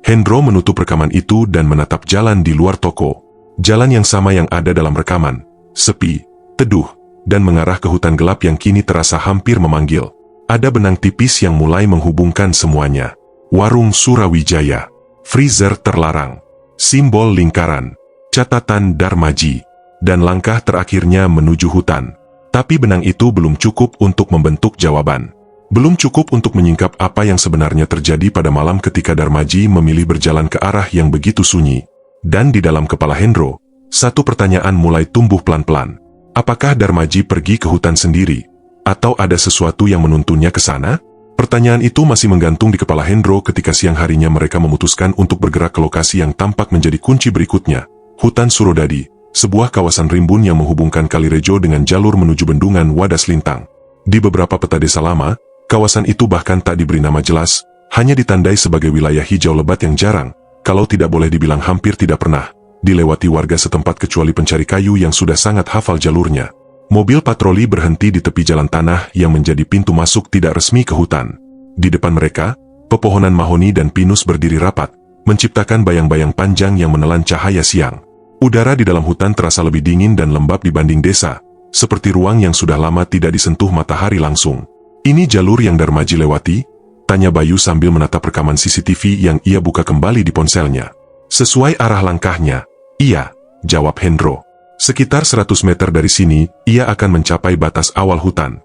Hendro menutup rekaman itu dan menatap jalan di luar toko. Jalan yang sama yang ada dalam rekaman, sepi, teduh, dan mengarah ke hutan gelap yang kini terasa hampir memanggil. Ada benang tipis yang mulai menghubungkan semuanya. Warung Surawijaya. Freezer terlarang. Simbol lingkaran. Catatan Darmaji. Dan langkah terakhirnya menuju hutan. Tapi benang itu belum cukup untuk membentuk jawaban. Belum cukup untuk menyingkap apa yang sebenarnya terjadi pada malam ketika Darmaji memilih berjalan ke arah yang begitu sunyi. Dan di dalam kepala Hendro, satu pertanyaan mulai tumbuh pelan-pelan. Apakah Darmaji pergi ke hutan sendiri? Atau ada sesuatu yang menuntunnya ke sana? Pertanyaan itu masih menggantung di kepala Hendro ketika siang harinya mereka memutuskan untuk bergerak ke lokasi yang tampak menjadi kunci berikutnya. Hutan Surodadi, sebuah kawasan rimbun yang menghubungkan Kalirejo dengan jalur menuju bendungan Wadas Lintang. Di beberapa peta desa lama, kawasan itu bahkan tak diberi nama jelas, hanya ditandai sebagai wilayah hijau lebat yang jarang, kalau tidak boleh dibilang hampir tidak pernah, dilewati warga setempat kecuali pencari kayu yang sudah sangat hafal jalurnya. Mobil patroli berhenti di tepi jalan tanah yang menjadi pintu masuk tidak resmi ke hutan. Di depan mereka, pepohonan mahoni dan pinus berdiri rapat, menciptakan bayang-bayang panjang yang menelan cahaya siang. Udara di dalam hutan terasa lebih dingin dan lembab dibanding desa, seperti ruang yang sudah lama tidak disentuh matahari langsung. Ini jalur yang Darmaji lewati? Tanya Bayu sambil menatap rekaman CCTV yang ia buka kembali di ponselnya. Sesuai arah langkahnya, iya, jawab Hendro. Sekitar 100 meter dari sini, ia akan mencapai batas awal hutan.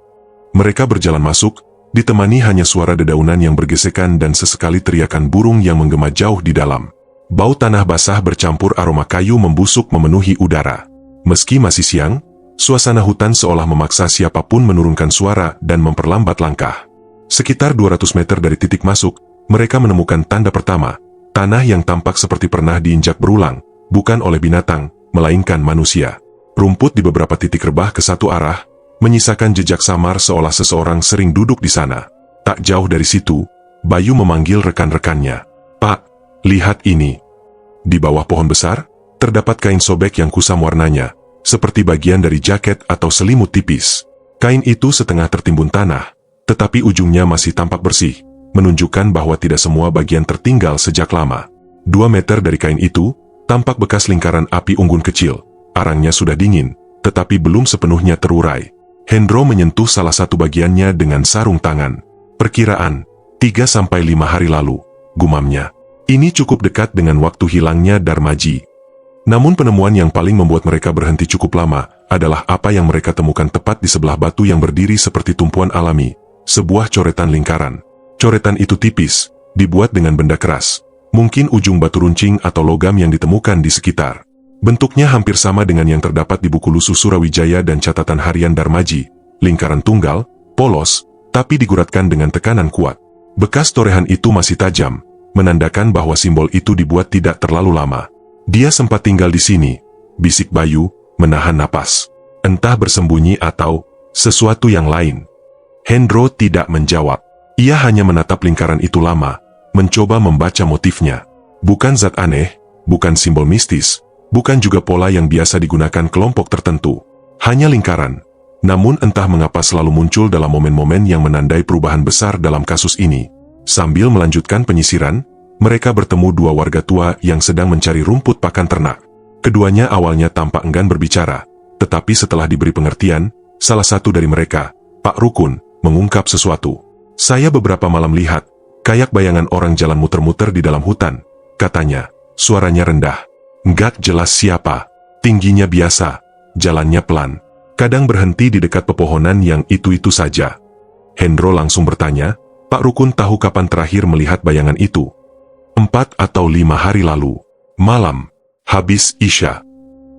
Mereka berjalan masuk, ditemani hanya suara dedaunan yang bergesekan dan sesekali teriakan burung yang menggema jauh di dalam. Bau tanah basah bercampur aroma kayu membusuk memenuhi udara. Meski masih siang, Suasana hutan seolah memaksa siapapun menurunkan suara dan memperlambat langkah. Sekitar 200 meter dari titik masuk, mereka menemukan tanda pertama, tanah yang tampak seperti pernah diinjak berulang, bukan oleh binatang, melainkan manusia. Rumput di beberapa titik rebah ke satu arah, menyisakan jejak samar seolah seseorang sering duduk di sana. Tak jauh dari situ, Bayu memanggil rekan-rekannya. "Pak, lihat ini." Di bawah pohon besar, terdapat kain sobek yang kusam warnanya, seperti bagian dari jaket atau selimut tipis. Kain itu setengah tertimbun tanah, tetapi ujungnya masih tampak bersih, menunjukkan bahwa tidak semua bagian tertinggal sejak lama. 2 meter dari kain itu, tampak bekas lingkaran api unggun kecil. Arangnya sudah dingin, tetapi belum sepenuhnya terurai. Hendro menyentuh salah satu bagiannya dengan sarung tangan. "Perkiraan, 3-5 hari lalu," gumamnya. Ini cukup dekat dengan waktu hilangnya Darmaji. Namun penemuan yang paling membuat mereka berhenti cukup lama adalah apa yang mereka temukan tepat di sebelah batu yang berdiri seperti tumpuan alami, sebuah coretan lingkaran. Coretan itu tipis, dibuat dengan benda keras, mungkin ujung batu runcing atau logam yang ditemukan di sekitar. Bentuknya hampir sama dengan yang terdapat di buku lusuh Surawijaya dan catatan harian Darmaji, lingkaran tunggal, polos, tapi diguratkan dengan tekanan kuat. Bekas torehan itu masih tajam, menandakan bahwa simbol itu dibuat tidak terlalu lama. "Dia sempat tinggal di sini," bisik Bayu, menahan napas. "Entah bersembunyi atau sesuatu yang lain." Hendro tidak menjawab. Ia hanya menatap lingkaran itu lama, mencoba membaca motifnya. Bukan zat aneh, bukan simbol mistis, bukan juga pola yang biasa digunakan kelompok tertentu. Hanya lingkaran. Namun entah mengapa selalu muncul dalam momen-momen yang menandai perubahan besar dalam kasus ini. Sambil melanjutkan penyisiran, mereka bertemu 2 warga tua yang sedang mencari rumput pakan ternak. Keduanya awalnya tampak enggan berbicara, tetapi setelah diberi pengertian, salah satu dari mereka, Pak Rukun, mengungkap sesuatu. "Saya beberapa malam lihat, kayak bayangan orang jalan muter-muter di dalam hutan," katanya. Suaranya rendah. "Nggak jelas siapa. Tingginya biasa, jalannya pelan. Kadang berhenti di dekat pepohonan yang itu-itu saja." Hendro langsung bertanya, "Pak Rukun tahu kapan terakhir melihat bayangan itu?" 4 atau 5 hari lalu. Malam, habis Isya.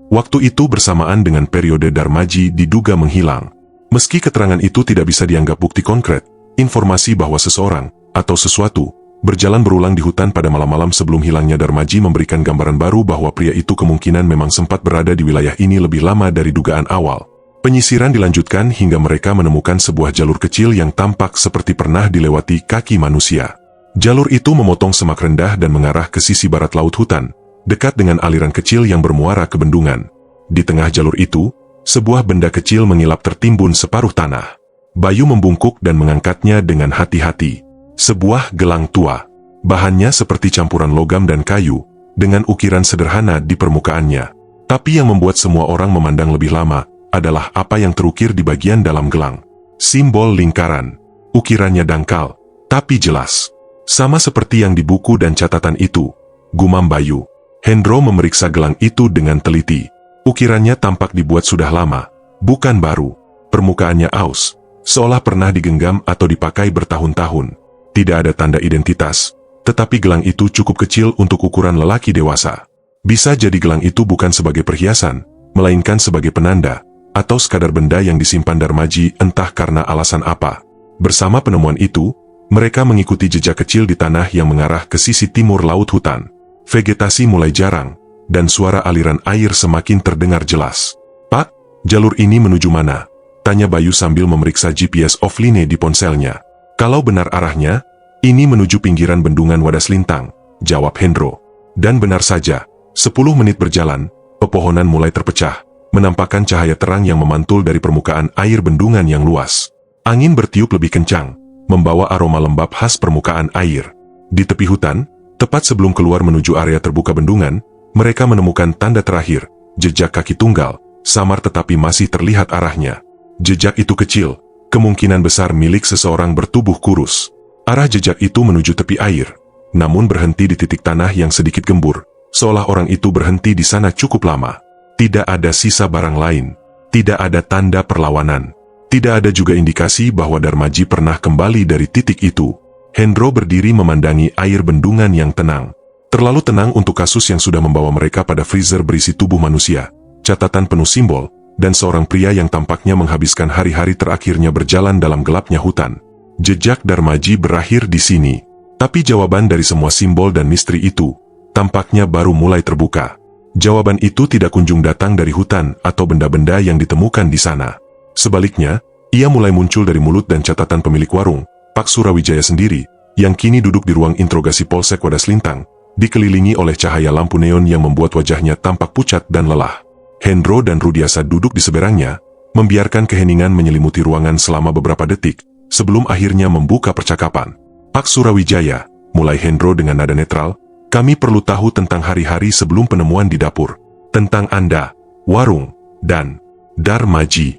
Waktu itu bersamaan dengan periode Darmaji diduga menghilang. Meski keterangan itu tidak bisa dianggap bukti konkret, informasi bahwa seseorang, atau sesuatu, berjalan berulang di hutan pada malam-malam sebelum hilangnya Darmaji memberikan gambaran baru bahwa pria itu kemungkinan memang sempat berada di wilayah ini lebih lama dari dugaan awal. Penyisiran dilanjutkan hingga mereka menemukan sebuah jalur kecil yang tampak seperti pernah dilewati kaki manusia. Jalur itu memotong semak rendah dan mengarah ke sisi barat laut hutan, dekat dengan aliran kecil yang bermuara ke bendungan. Di tengah jalur itu, sebuah benda kecil mengilap tertimbun separuh tanah. Bayu membungkuk dan mengangkatnya dengan hati-hati. Sebuah gelang tua. Bahannya seperti campuran logam dan kayu, dengan ukiran sederhana di permukaannya. Tapi yang membuat semua orang memandang lebih lama, adalah apa yang terukir di bagian dalam gelang. Simbol lingkaran. Ukirannya dangkal, tapi jelas. Sama seperti yang di buku dan catatan itu, gumam Bayu. Hendro memeriksa gelang itu dengan teliti. Ukirannya tampak dibuat sudah lama, bukan baru. Permukaannya aus, seolah pernah digenggam atau dipakai bertahun-tahun. Tidak ada tanda identitas, tetapi gelang itu cukup kecil untuk ukuran lelaki dewasa. Bisa jadi gelang itu bukan sebagai perhiasan, melainkan sebagai penanda, atau sekadar benda yang disimpan Darmaji entah karena alasan apa. Bersama penemuan itu, mereka mengikuti jejak kecil di tanah yang mengarah ke sisi timur laut hutan. Vegetasi mulai jarang, dan suara aliran air semakin terdengar jelas. "Pak, jalur ini menuju mana?" tanya Bayu sambil memeriksa GPS offline di ponselnya. "Kalau benar arahnya, ini menuju pinggiran bendungan Wadas Lintang," jawab Hendro. Dan benar saja, 10 menit berjalan, pepohonan mulai terpecah, menampakkan cahaya terang yang memantul dari permukaan air bendungan yang luas. Angin bertiup lebih kencang, membawa aroma lembab khas permukaan air. Di tepi hutan, tepat sebelum keluar menuju area terbuka bendungan, mereka menemukan tanda terakhir, jejak kaki tunggal, samar tetapi masih terlihat arahnya. Jejak itu kecil, kemungkinan besar milik seseorang bertubuh kurus. Arah jejak itu menuju tepi air, namun berhenti di titik tanah yang sedikit gembur, seolah orang itu berhenti di sana cukup lama. Tidak ada sisa barang lain, tidak ada tanda perlawanan. Tidak ada juga indikasi bahwa Darmaji pernah kembali dari titik itu. Hendro berdiri memandangi air bendungan yang tenang. Terlalu tenang untuk kasus yang sudah membawa mereka pada freezer berisi tubuh manusia, catatan penuh simbol, dan seorang pria yang tampaknya menghabiskan hari-hari terakhirnya berjalan dalam gelapnya hutan. Jejak Darmaji berakhir di sini. Tapi jawaban dari semua simbol dan misteri itu tampaknya baru mulai terbuka. Jawaban itu tidak kunjung datang dari hutan atau benda-benda yang ditemukan di sana. Sebaliknya, ia mulai muncul dari mulut dan catatan pemilik warung, Pak Surawijaya sendiri, yang kini duduk di ruang interogasi Polsek Wadas Lintang, dikelilingi oleh cahaya lampu neon yang membuat wajahnya tampak pucat dan lelah. Hendro dan Rudiasa duduk di seberangnya, membiarkan keheningan menyelimuti ruangan selama beberapa detik, sebelum akhirnya membuka percakapan. Pak Surawijaya, mulai Hendro dengan nada netral, kami perlu tahu tentang hari-hari sebelum penemuan di dapur. Tentang Anda, warung, dan Darmaji.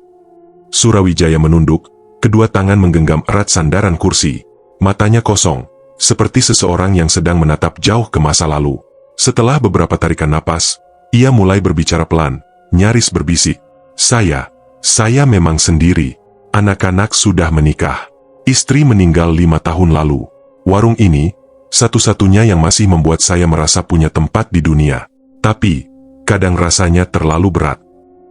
Surawijaya menunduk, kedua tangan menggenggam erat sandaran kursi. Matanya kosong, seperti seseorang yang sedang menatap jauh ke masa lalu. Setelah beberapa tarikan napas, ia mulai berbicara pelan, nyaris berbisik. Saya memang sendiri. Anak-anak sudah menikah. Istri meninggal 5 tahun lalu. Warung ini, satu-satunya yang masih membuat saya merasa punya tempat di dunia. Tapi, kadang rasanya terlalu berat.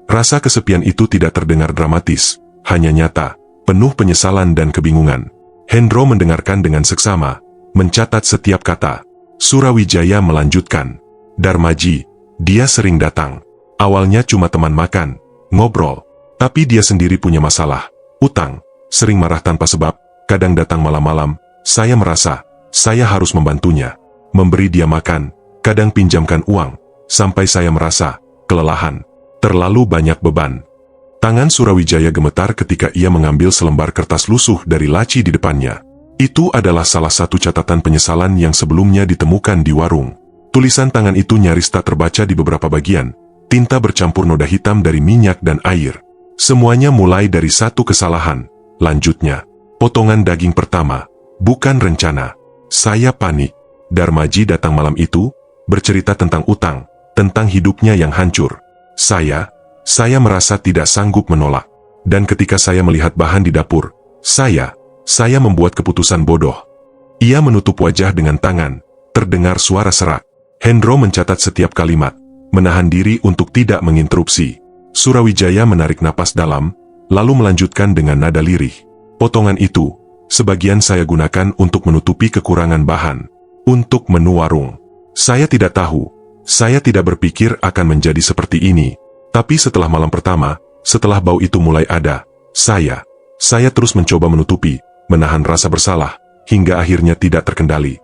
Rasa kesepian itu tidak terdengar dramatis, hanya nyata, penuh penyesalan dan kebingungan. Hendro mendengarkan dengan seksama, mencatat setiap kata. Surawijaya melanjutkan, Darmaji, dia sering datang. Awalnya cuma teman makan, ngobrol. Tapi dia sendiri punya masalah, utang, sering marah tanpa sebab, kadang datang malam-malam. Saya merasa, saya harus membantunya. Memberi dia makan, kadang pinjamkan uang, sampai saya merasa, kelelahan. Terlalu banyak beban. Tangan Surawijaya gemetar ketika ia mengambil selembar kertas lusuh dari laci di depannya. Itu adalah salah satu catatan penyesalan yang sebelumnya ditemukan di warung. Tulisan tangan itu nyaris tak terbaca di beberapa bagian. Tinta bercampur noda hitam dari minyak dan air. Semuanya mulai dari satu kesalahan. Lanjutnya, potongan daging pertama, bukan rencana. Saya panik. Darmaji datang malam itu, bercerita tentang utang, tentang hidupnya yang hancur. Saya merasa tidak sanggup menolak. Dan ketika saya melihat bahan di dapur, saya membuat keputusan bodoh. Ia menutup wajah dengan tangan, terdengar suara serak. Hendro mencatat setiap kalimat, menahan diri untuk tidak menginterupsi. Surawijaya menarik napas dalam, lalu melanjutkan dengan nada lirih. Potongan itu, sebagian saya gunakan untuk menutupi kekurangan bahan, untuk menu warung. Saya tidak tahu. Saya tidak berpikir akan menjadi seperti ini. Tapi setelah malam pertama, setelah bau itu mulai ada, saya terus mencoba menutupi, menahan rasa bersalah, hingga akhirnya tidak terkendali.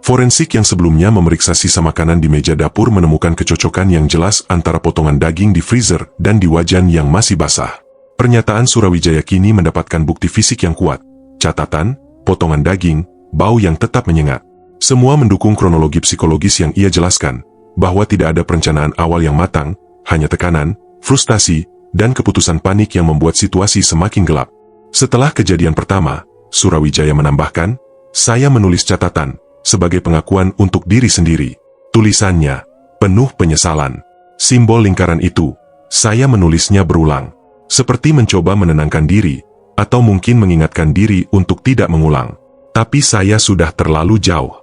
Forensik yang sebelumnya memeriksa sisa makanan di meja dapur menemukan kecocokan yang jelas antara potongan daging di freezer dan di wajan yang masih basah. Pernyataan Surawijaya kini mendapatkan bukti fisik yang kuat. Catatan, potongan daging, bau yang tetap menyengat. Semua mendukung kronologi psikologis yang ia jelaskan, bahwa tidak ada perencanaan awal yang matang, hanya tekanan, frustasi, dan keputusan panik yang membuat situasi semakin gelap. Setelah kejadian pertama, Surawijaya menambahkan, saya menulis catatan, sebagai pengakuan untuk diri sendiri. Tulisannya, penuh penyesalan. Simbol lingkaran itu, saya menulisnya berulang. Seperti mencoba menenangkan diri, atau mungkin mengingatkan diri untuk tidak mengulang. Tapi saya sudah terlalu jauh.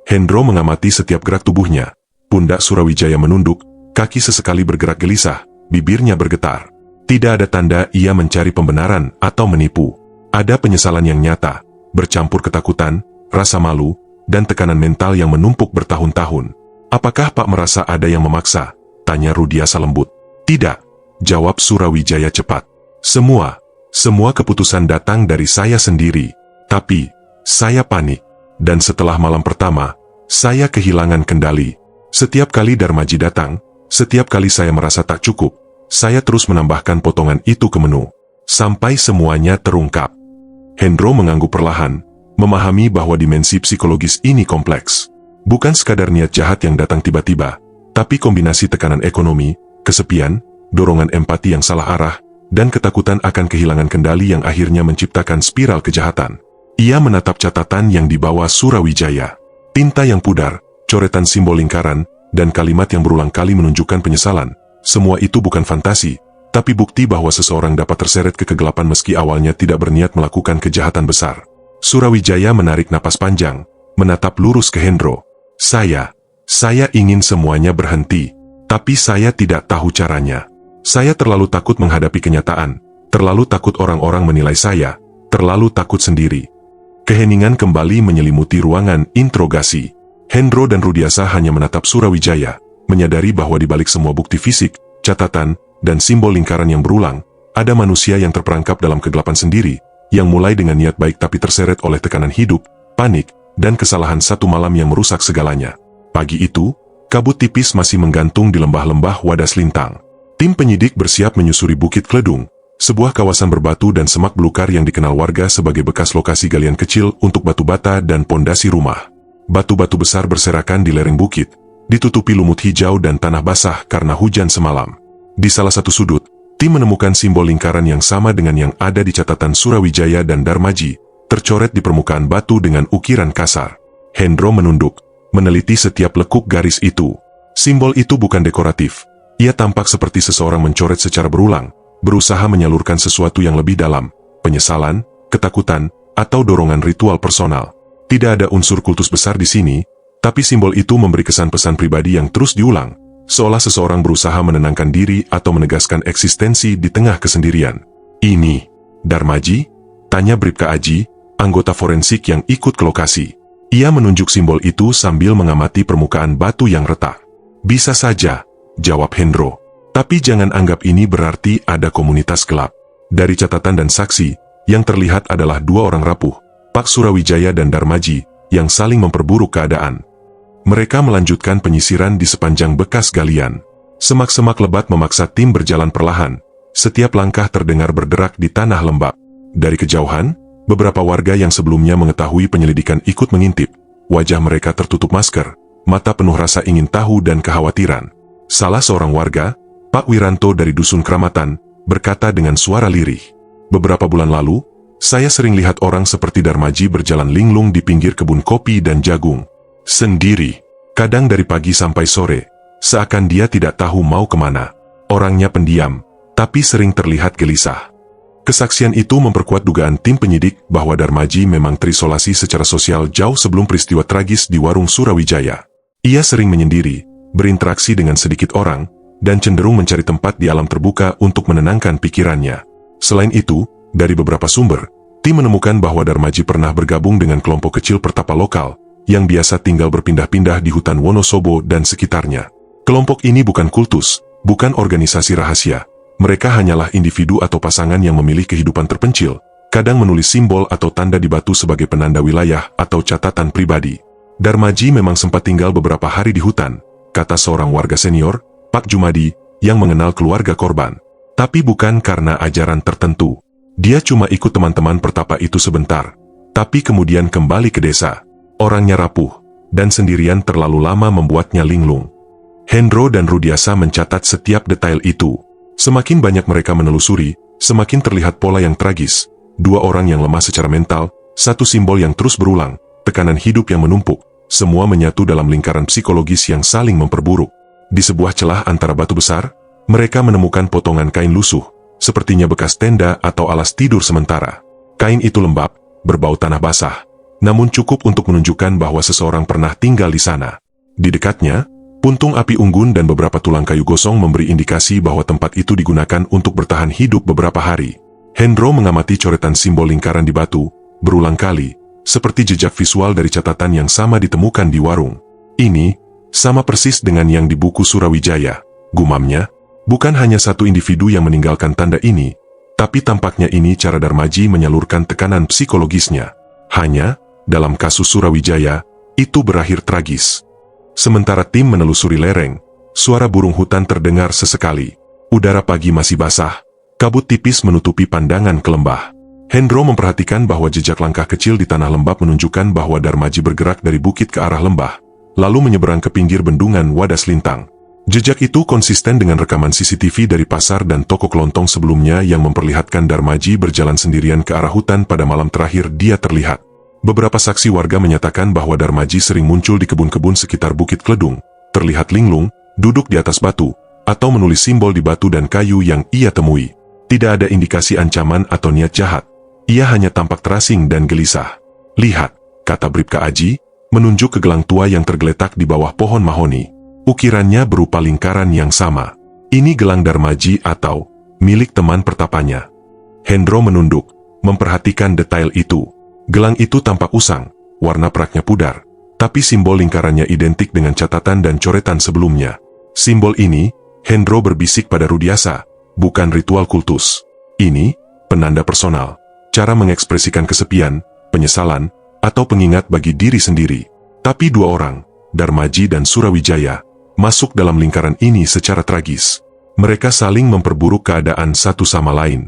Hendro mengamati setiap gerak tubuhnya. Pundak Surawijaya menunduk, kaki sesekali bergerak gelisah, bibirnya bergetar. Tidak ada tanda ia mencari pembenaran atau menipu. Ada penyesalan yang nyata, bercampur ketakutan, rasa malu, dan tekanan mental yang menumpuk bertahun-tahun. Apakah Pak merasa ada yang memaksa? Tanya Rudiasa lembut. Tidak, jawab Surawijaya cepat. Semua keputusan datang dari saya sendiri. Tapi, saya panik. Dan setelah malam pertama, saya kehilangan kendali. Setiap kali Darmaji datang, setiap kali saya merasa tak cukup, saya terus menambahkan potongan itu ke menu. Sampai semuanya terungkap. Hendro mengangguk perlahan, memahami bahwa dimensi psikologis ini kompleks. Bukan sekadar niat jahat yang datang tiba-tiba, tapi kombinasi tekanan ekonomi, kesepian, dorongan empati yang salah arah, dan ketakutan akan kehilangan kendali yang akhirnya menciptakan spiral kejahatan. Ia menatap catatan yang dibawa Surawijaya. Tinta yang pudar, coretan simbol lingkaran, dan kalimat yang berulang kali menunjukkan penyesalan. Semua itu bukan fantasi, tapi bukti bahwa seseorang dapat terseret ke kegelapan meski awalnya tidak berniat melakukan kejahatan besar. Surawijaya menarik napas panjang, menatap lurus ke Hendro. Saya ingin semuanya berhenti, tapi saya tidak tahu caranya. Saya terlalu takut menghadapi kenyataan, terlalu takut orang-orang menilai saya, terlalu takut sendiri. Keheningan kembali menyelimuti ruangan interogasi. Hendro dan Rudiasa hanya menatap Surawijaya, menyadari bahwa di balik semua bukti fisik, catatan, dan simbol lingkaran yang berulang, ada manusia yang terperangkap dalam kegelapan sendiri, yang mulai dengan niat baik tapi terseret oleh tekanan hidup, panik, dan kesalahan satu malam yang merusak segalanya. Pagi itu, kabut tipis masih menggantung di lembah-lembah Wadas Lintang. Tim penyidik bersiap menyusuri Bukit Kledung, sebuah kawasan berbatu dan semak belukar yang dikenal warga sebagai bekas lokasi galian kecil untuk batu bata dan pondasi rumah. Batu-batu besar berserakan di lereng bukit, ditutupi lumut hijau dan tanah basah karena hujan semalam. Di salah satu sudut, tim menemukan simbol lingkaran yang sama dengan yang ada di catatan Surawijaya dan Darmaji, tercoret di permukaan batu dengan ukiran kasar. Hendro menunduk, meneliti setiap lekuk garis itu. Simbol itu bukan dekoratif. Ia tampak seperti seseorang mencoret secara berulang, berusaha menyalurkan sesuatu yang lebih dalam, penyesalan, ketakutan, atau dorongan ritual personal. Tidak ada unsur kultus besar di sini, tapi simbol itu memberi kesan pesan pribadi yang terus diulang, seolah seseorang berusaha menenangkan diri atau menegaskan eksistensi di tengah kesendirian. Ini, Darmaji? Tanya Bribka Aji, anggota forensik yang ikut ke lokasi. Ia menunjuk simbol itu sambil mengamati permukaan batu yang retak. Bisa saja, jawab Hendro. Tapi jangan anggap ini berarti ada komunitas gelap. Dari catatan dan saksi, yang terlihat adalah dua orang rapuh, Pak Surawijaya dan Darmaji, yang saling memperburuk keadaan. Mereka melanjutkan penyisiran di sepanjang bekas galian. Semak-semak lebat memaksa tim berjalan perlahan. Setiap langkah terdengar berderak di tanah lembab. Dari kejauhan, beberapa warga yang sebelumnya mengetahui penyelidikan ikut mengintip. Wajah mereka tertutup masker, mata penuh rasa ingin tahu dan kekhawatiran. Salah seorang warga, Pak Wiranto dari Dusun Kramatan, berkata dengan suara lirih. Beberapa bulan lalu, saya sering lihat orang seperti Darmaji berjalan linglung di pinggir kebun kopi dan jagung. Sendiri, kadang dari pagi sampai sore, seakan dia tidak tahu mau kemana. Orangnya pendiam, tapi sering terlihat gelisah. Kesaksian itu memperkuat dugaan tim penyidik bahwa Darmaji memang terisolasi secara sosial jauh sebelum peristiwa tragis di warung Surawijaya. Ia sering menyendiri, berinteraksi dengan sedikit orang, dan cenderung mencari tempat di alam terbuka untuk menenangkan pikirannya. Selain itu, dari beberapa sumber, tim menemukan bahwa Darmaji pernah bergabung dengan kelompok kecil pertapa lokal, yang biasa tinggal berpindah-pindah di hutan Wonosobo dan sekitarnya. Kelompok ini bukan kultus, bukan organisasi rahasia. Mereka hanyalah individu atau pasangan yang memilih kehidupan terpencil, kadang menulis simbol atau tanda di batu sebagai penanda wilayah atau catatan pribadi. Darmaji memang sempat tinggal beberapa hari di hutan, kata seorang warga senior, Pak Jumadi, yang mengenal keluarga korban. Tapi bukan karena ajaran tertentu. Dia cuma ikut teman-teman pertapa itu sebentar, tapi kemudian kembali ke desa. Orangnya rapuh, dan sendirian terlalu lama membuatnya linglung. Hendro dan Rudiasa mencatat setiap detail itu. Semakin banyak mereka menelusuri, semakin terlihat pola yang tragis. Dua orang yang lemah secara mental, satu simbol yang terus berulang, tekanan hidup yang menumpuk, semua menyatu dalam lingkaran psikologis yang saling memperburuk. Di sebuah celah antara batu besar, mereka menemukan potongan kain lusuh, sepertinya bekas tenda atau alas tidur sementara. Kain itu lembab, berbau tanah basah, namun cukup untuk menunjukkan bahwa seseorang pernah tinggal di sana. Di dekatnya, puntung api unggun dan beberapa tulang kayu gosong memberi indikasi bahwa tempat itu digunakan untuk bertahan hidup beberapa hari. Hendro mengamati coretan simbol lingkaran di batu, berulang kali, seperti jejak visual dari catatan yang sama ditemukan di warung. Ini, sama persis dengan yang di buku Surawijaya, gumamnya. Bukan hanya satu individu yang meninggalkan tanda ini, tapi tampaknya ini cara Darmaji menyalurkan tekanan psikologisnya. Hanya, dalam kasus Surawijaya, itu berakhir tragis. Sementara tim menelusuri lereng, suara burung hutan terdengar sesekali. Udara pagi masih basah, kabut tipis menutupi pandangan ke lembah. Hendro memperhatikan bahwa jejak langkah kecil di tanah lembab menunjukkan bahwa Darmaji bergerak dari bukit ke arah lembah, lalu menyeberang ke pinggir bendungan Wadas Lintang. Jejak itu konsisten dengan rekaman CCTV dari pasar dan toko kelontong sebelumnya yang memperlihatkan Darmaji berjalan sendirian ke arah hutan pada malam terakhir dia terlihat. Beberapa saksi warga menyatakan bahwa Darmaji sering muncul di kebun-kebun sekitar Bukit Kledung, terlihat linglung, duduk di atas batu, atau menulis simbol di batu dan kayu yang ia temui. Tidak ada indikasi ancaman atau niat jahat. Ia hanya tampak terasing dan gelisah. Lihat, kata Bribka Aji, menunjuk ke gelang tua yang tergeletak di bawah pohon mahoni. Ukirannya berupa lingkaran yang sama. Ini gelang Darmaji atau milik teman pertapanya. Hendro menunduk, memperhatikan detail itu. Gelang itu tampak usang, warna peraknya pudar, tapi simbol lingkarannya identik dengan catatan dan coretan sebelumnya. Simbol ini, Hendro berbisik pada Rudiasa, bukan ritual kultus. Ini, penanda personal, cara mengekspresikan kesepian, penyesalan, atau pengingat bagi diri sendiri. Tapi dua orang, Darmaji dan Surawijaya, masuk dalam lingkaran ini secara tragis. Mereka saling memperburuk keadaan satu sama lain.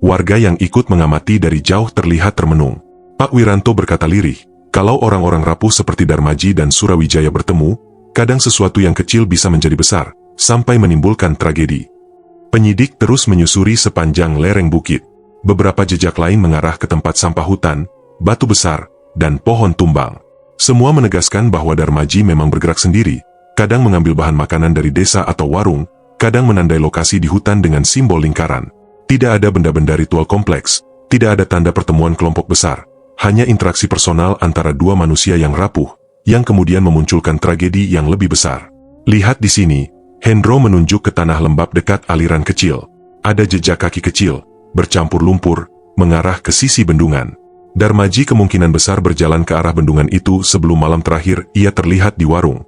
Warga yang ikut mengamati dari jauh terlihat termenung. Pak Wiranto berkata lirih, kalau orang-orang rapuh seperti Darmaji dan Surawijaya bertemu, kadang sesuatu yang kecil bisa menjadi besar, sampai menimbulkan tragedi. Penyidik terus menyusuri sepanjang lereng bukit. Beberapa jejak lain mengarah ke tempat sampah hutan, batu besar, dan pohon tumbang. Semua menegaskan bahwa Darmaji memang bergerak sendiri, kadang mengambil bahan makanan dari desa atau warung, kadang menandai lokasi di hutan dengan simbol lingkaran. Tidak ada benda-benda ritual kompleks, tidak ada tanda pertemuan kelompok besar, hanya interaksi personal antara dua manusia yang rapuh, yang kemudian memunculkan tragedi yang lebih besar. Lihat di sini, Hendro menunjuk ke tanah lembab dekat aliran kecil. Ada jejak kaki kecil, bercampur lumpur, mengarah ke sisi bendungan. Darmaji kemungkinan besar berjalan ke arah bendungan itu sebelum malam terakhir ia terlihat di warung.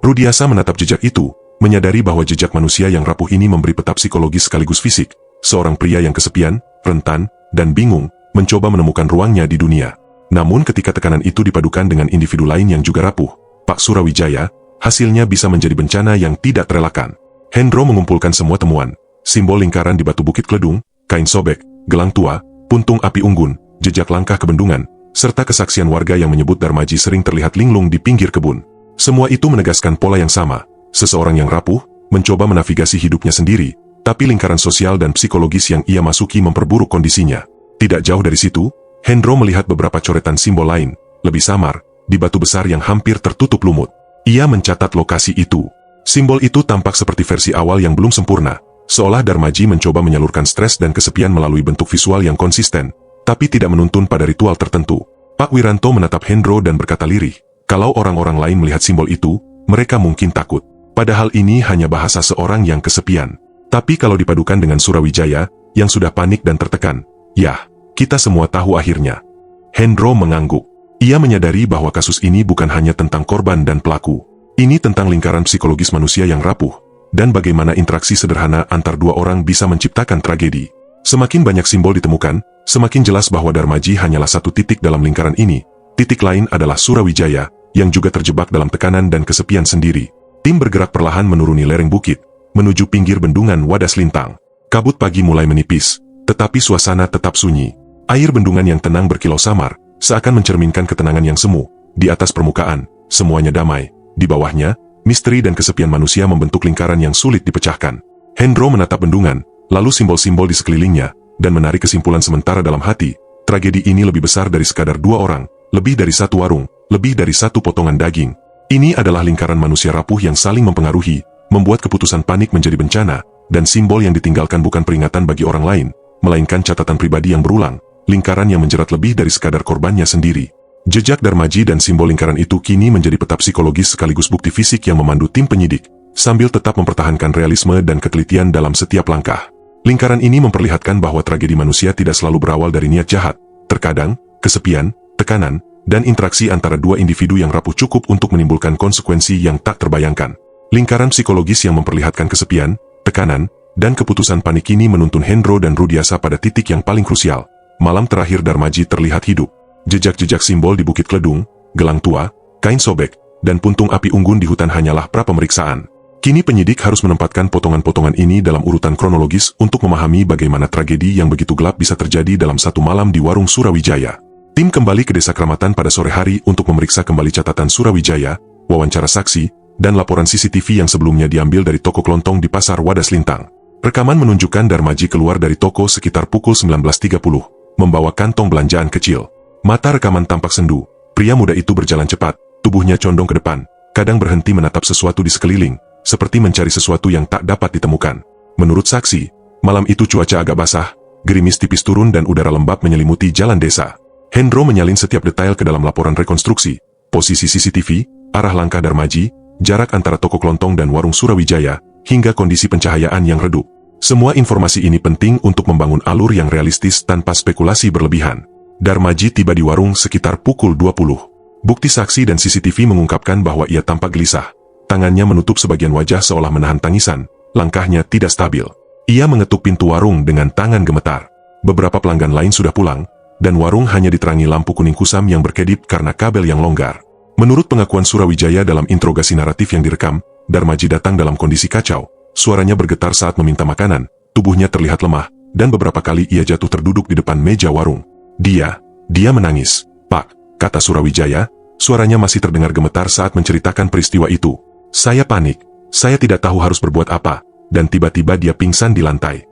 Rudiasa menatap jejak itu, menyadari bahwa jejak manusia yang rapuh ini memberi peta psikologis sekaligus fisik. Seorang pria yang kesepian, rentan, dan bingung, mencoba menemukan ruangnya di dunia. Namun ketika tekanan itu dipadukan dengan individu lain yang juga rapuh, Pak Surawijaya, hasilnya bisa menjadi bencana yang tidak terelakkan. Hendro mengumpulkan semua temuan, simbol lingkaran di batu bukit Kledung, kain sobek, gelang tua, puntung api unggun, jejak langkah ke bendungan, serta kesaksian warga yang menyebut Darmaji sering terlihat linglung di pinggir kebun. Semua itu menegaskan pola yang sama. Seseorang yang rapuh, mencoba menavigasi hidupnya sendiri, tapi lingkaran sosial dan psikologis yang ia masuki memperburuk kondisinya. Tidak jauh dari situ, Hendro melihat beberapa coretan simbol lain, lebih samar, di batu besar yang hampir tertutup lumut. Ia mencatat lokasi itu. Simbol itu tampak seperti versi awal yang belum sempurna, seolah Darmaji mencoba menyalurkan stres dan kesepian melalui bentuk visual yang konsisten, tapi tidak menuntun pada ritual tertentu. Pak Wiranto menatap Hendro dan berkata lirih, kalau orang-orang lain melihat simbol itu, mereka mungkin takut. Padahal ini hanya bahasa seorang yang kesepian. Tapi kalau dipadukan dengan Surawijaya, yang sudah panik dan tertekan, ya, kita semua tahu akhirnya. Hendro mengangguk. Ia menyadari bahwa kasus ini bukan hanya tentang korban dan pelaku. Ini tentang lingkaran psikologis manusia yang rapuh, dan bagaimana interaksi sederhana antar dua orang bisa menciptakan tragedi. Semakin banyak simbol ditemukan, semakin jelas bahwa Darmaji hanyalah satu titik dalam lingkaran ini. Titik lain adalah Surawijaya, yang juga terjebak dalam tekanan dan kesepian sendiri. Tim bergerak perlahan menuruni lereng bukit, menuju pinggir bendungan Wadas Lintang. Kabut pagi mulai menipis, tetapi suasana tetap sunyi. Air bendungan yang tenang berkilau samar, seakan mencerminkan ketenangan yang semu. Di atas permukaan, semuanya damai. Di bawahnya, misteri dan kesepian manusia membentuk lingkaran yang sulit dipecahkan. Hendro menatap bendungan, lalu simbol-simbol di sekelilingnya, dan menarik kesimpulan sementara dalam hati. Tragedi ini lebih besar dari sekadar dua orang, lebih dari satu warung, lebih dari satu potongan daging. Ini adalah lingkaran manusia rapuh yang saling mempengaruhi, membuat keputusan panik menjadi bencana, dan simbol yang ditinggalkan bukan peringatan bagi orang lain, melainkan catatan pribadi yang berulang, lingkaran yang menjerat lebih dari sekadar korbannya sendiri. Jejak Darmaji dan simbol lingkaran itu kini menjadi peta psikologis sekaligus bukti fisik yang memandu tim penyidik, sambil tetap mempertahankan realisme dan ketelitian dalam setiap langkah. Lingkaran ini memperlihatkan bahwa tragedi manusia tidak selalu berawal dari niat jahat. Terkadang, kesepian, tekanan, dan interaksi antara dua individu yang rapuh cukup untuk menimbulkan konsekuensi yang tak terbayangkan. Lingkaran psikologis yang memperlihatkan kesepian, tekanan, dan keputusan panik ini menuntun Hendro dan Rudiasa pada titik yang paling krusial. Malam terakhir Darmaji terlihat hidup. Jejak-jejak simbol di Bukit Kledung, gelang tua, kain sobek, dan puntung api unggun di hutan hanyalah pra-pemeriksaan. Kini penyidik harus menempatkan potongan-potongan ini dalam urutan kronologis untuk memahami bagaimana tragedi yang begitu gelap bisa terjadi dalam satu malam di warung Surawijaya. Tim kembali ke Desa Kramatan pada sore hari untuk memeriksa kembali catatan Surawijaya, wawancara saksi, dan laporan CCTV yang sebelumnya diambil dari toko kelontong di Pasar Wadas Lintang. Rekaman menunjukkan Darmaji keluar dari toko sekitar pukul 19.30, membawa kantong belanjaan kecil. Mata rekaman tampak sendu. Pria muda itu berjalan cepat, tubuhnya condong ke depan, kadang berhenti menatap sesuatu di sekeliling, seperti mencari sesuatu yang tak dapat ditemukan. Menurut saksi, malam itu cuaca agak basah, gerimis tipis turun dan udara lembab menyelimuti jalan desa. Hendro menyalin setiap detail ke dalam laporan rekonstruksi, posisi CCTV, arah langkah Darmaji, jarak antara toko kelontong dan warung Surawijaya, hingga kondisi pencahayaan yang redup. Semua informasi ini penting untuk membangun alur yang realistis tanpa spekulasi berlebihan. Darmaji tiba di warung sekitar pukul 20. Bukti saksi dan CCTV mengungkapkan bahwa ia tampak gelisah. Tangannya menutup sebagian wajah seolah menahan tangisan, langkahnya tidak stabil. Ia mengetuk pintu warung dengan tangan gemetar. Beberapa pelanggan lain sudah pulang, dan warung hanya diterangi lampu kuning kusam yang berkedip karena kabel yang longgar. Menurut pengakuan Surawijaya dalam interogasi naratif yang direkam, Darmaji datang dalam kondisi kacau. Suaranya bergetar saat meminta makanan, tubuhnya terlihat lemah, dan beberapa kali ia jatuh terduduk di depan meja warung. Dia menangis. Pak, kata Surawijaya, suaranya masih terdengar gemetar saat menceritakan peristiwa itu. Saya panik, saya tidak tahu harus berbuat apa, dan tiba-tiba dia pingsan di lantai.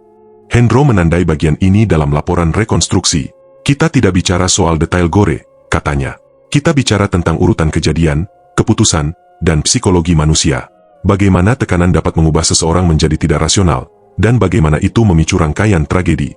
Hendro menandai bagian ini dalam laporan rekonstruksi. Kita tidak bicara soal detail gore, katanya. Kita bicara tentang urutan kejadian, keputusan, dan psikologi manusia. Bagaimana tekanan dapat mengubah seseorang menjadi tidak rasional, dan bagaimana itu memicu rangkaian tragedi.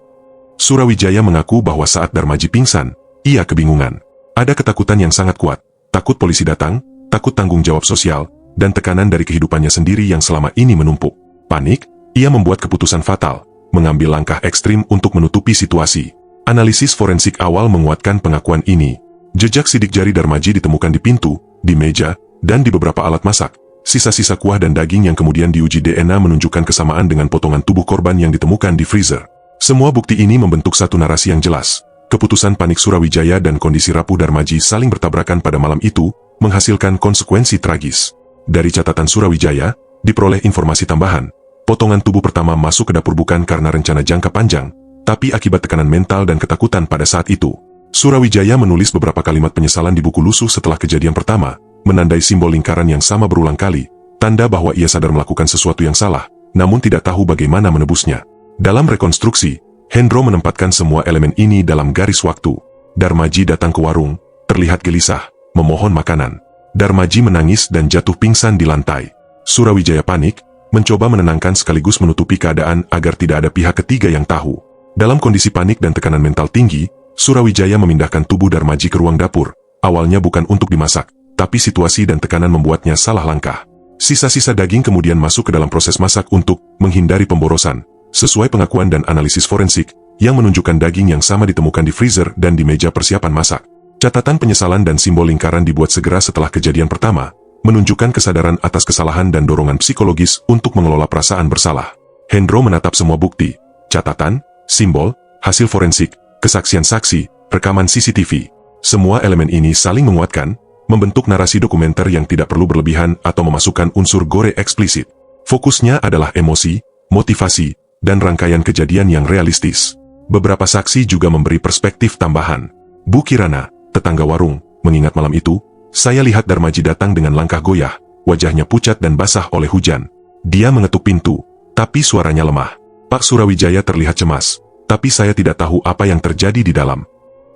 Surawijaya mengaku bahwa saat Darmaji pingsan, ia kebingungan. Ada ketakutan yang sangat kuat, takut polisi datang, takut tanggung jawab sosial, dan tekanan dari kehidupannya sendiri yang selama ini menumpuk. Panik, ia membuat keputusan fatal, mengambil langkah ekstrim untuk menutupi situasi. Analisis forensik awal menguatkan pengakuan ini. Jejak sidik jari Darmaji ditemukan di pintu, di meja, dan di beberapa alat masak. Sisa-sisa kuah dan daging yang kemudian diuji DNA menunjukkan kesamaan dengan potongan tubuh korban yang ditemukan di freezer. Semua bukti ini membentuk satu narasi yang jelas. Keputusan panik Surawijaya dan kondisi rapuh Darmaji saling bertabrakan pada malam itu, menghasilkan konsekuensi tragis. Dari catatan Surawijaya, diperoleh informasi tambahan. Potongan tubuh pertama masuk ke dapur bukan karena rencana jangka panjang, tapi akibat tekanan mental dan ketakutan pada saat itu. Surawijaya menulis beberapa kalimat penyesalan di buku lusuh setelah kejadian pertama, menandai simbol lingkaran yang sama berulang kali, tanda bahwa ia sadar melakukan sesuatu yang salah, namun tidak tahu bagaimana menebusnya. Dalam rekonstruksi, Hendro menempatkan semua elemen ini dalam garis waktu. Darmaji datang ke warung, terlihat gelisah, memohon makanan. Darmaji menangis dan jatuh pingsan di lantai. Surawijaya panik, mencoba menenangkan sekaligus menutupi keadaan agar tidak ada pihak ketiga yang tahu. Dalam kondisi panik dan tekanan mental tinggi, Surawijaya memindahkan tubuh Darmaji ke ruang dapur, awalnya bukan untuk dimasak, tapi situasi dan tekanan membuatnya salah langkah. Sisa-sisa daging kemudian masuk ke dalam proses masak untuk menghindari pemborosan, sesuai pengakuan dan analisis forensik, yang menunjukkan daging yang sama ditemukan di freezer dan di meja persiapan masak. Catatan penyesalan dan simbol lingkaran dibuat segera setelah kejadian pertama, menunjukkan kesadaran atas kesalahan dan dorongan psikologis untuk mengelola perasaan bersalah. Hendro menatap semua bukti, catatan, simbol, hasil forensik, kesaksian saksi, rekaman CCTV. Semua elemen ini saling menguatkan, membentuk narasi dokumenter yang tidak perlu berlebihan atau memasukkan unsur gore eksplisit. Fokusnya adalah emosi, motivasi, dan rangkaian kejadian yang realistis. Beberapa saksi juga memberi perspektif tambahan. Bu Kirana, tetangga warung, mengingat malam itu, saya lihat Darmaji datang dengan langkah goyah, wajahnya pucat dan basah oleh hujan. Dia mengetuk pintu, tapi suaranya lemah. Pak Surawijaya terlihat cemas, tapi saya tidak tahu apa yang terjadi di dalam.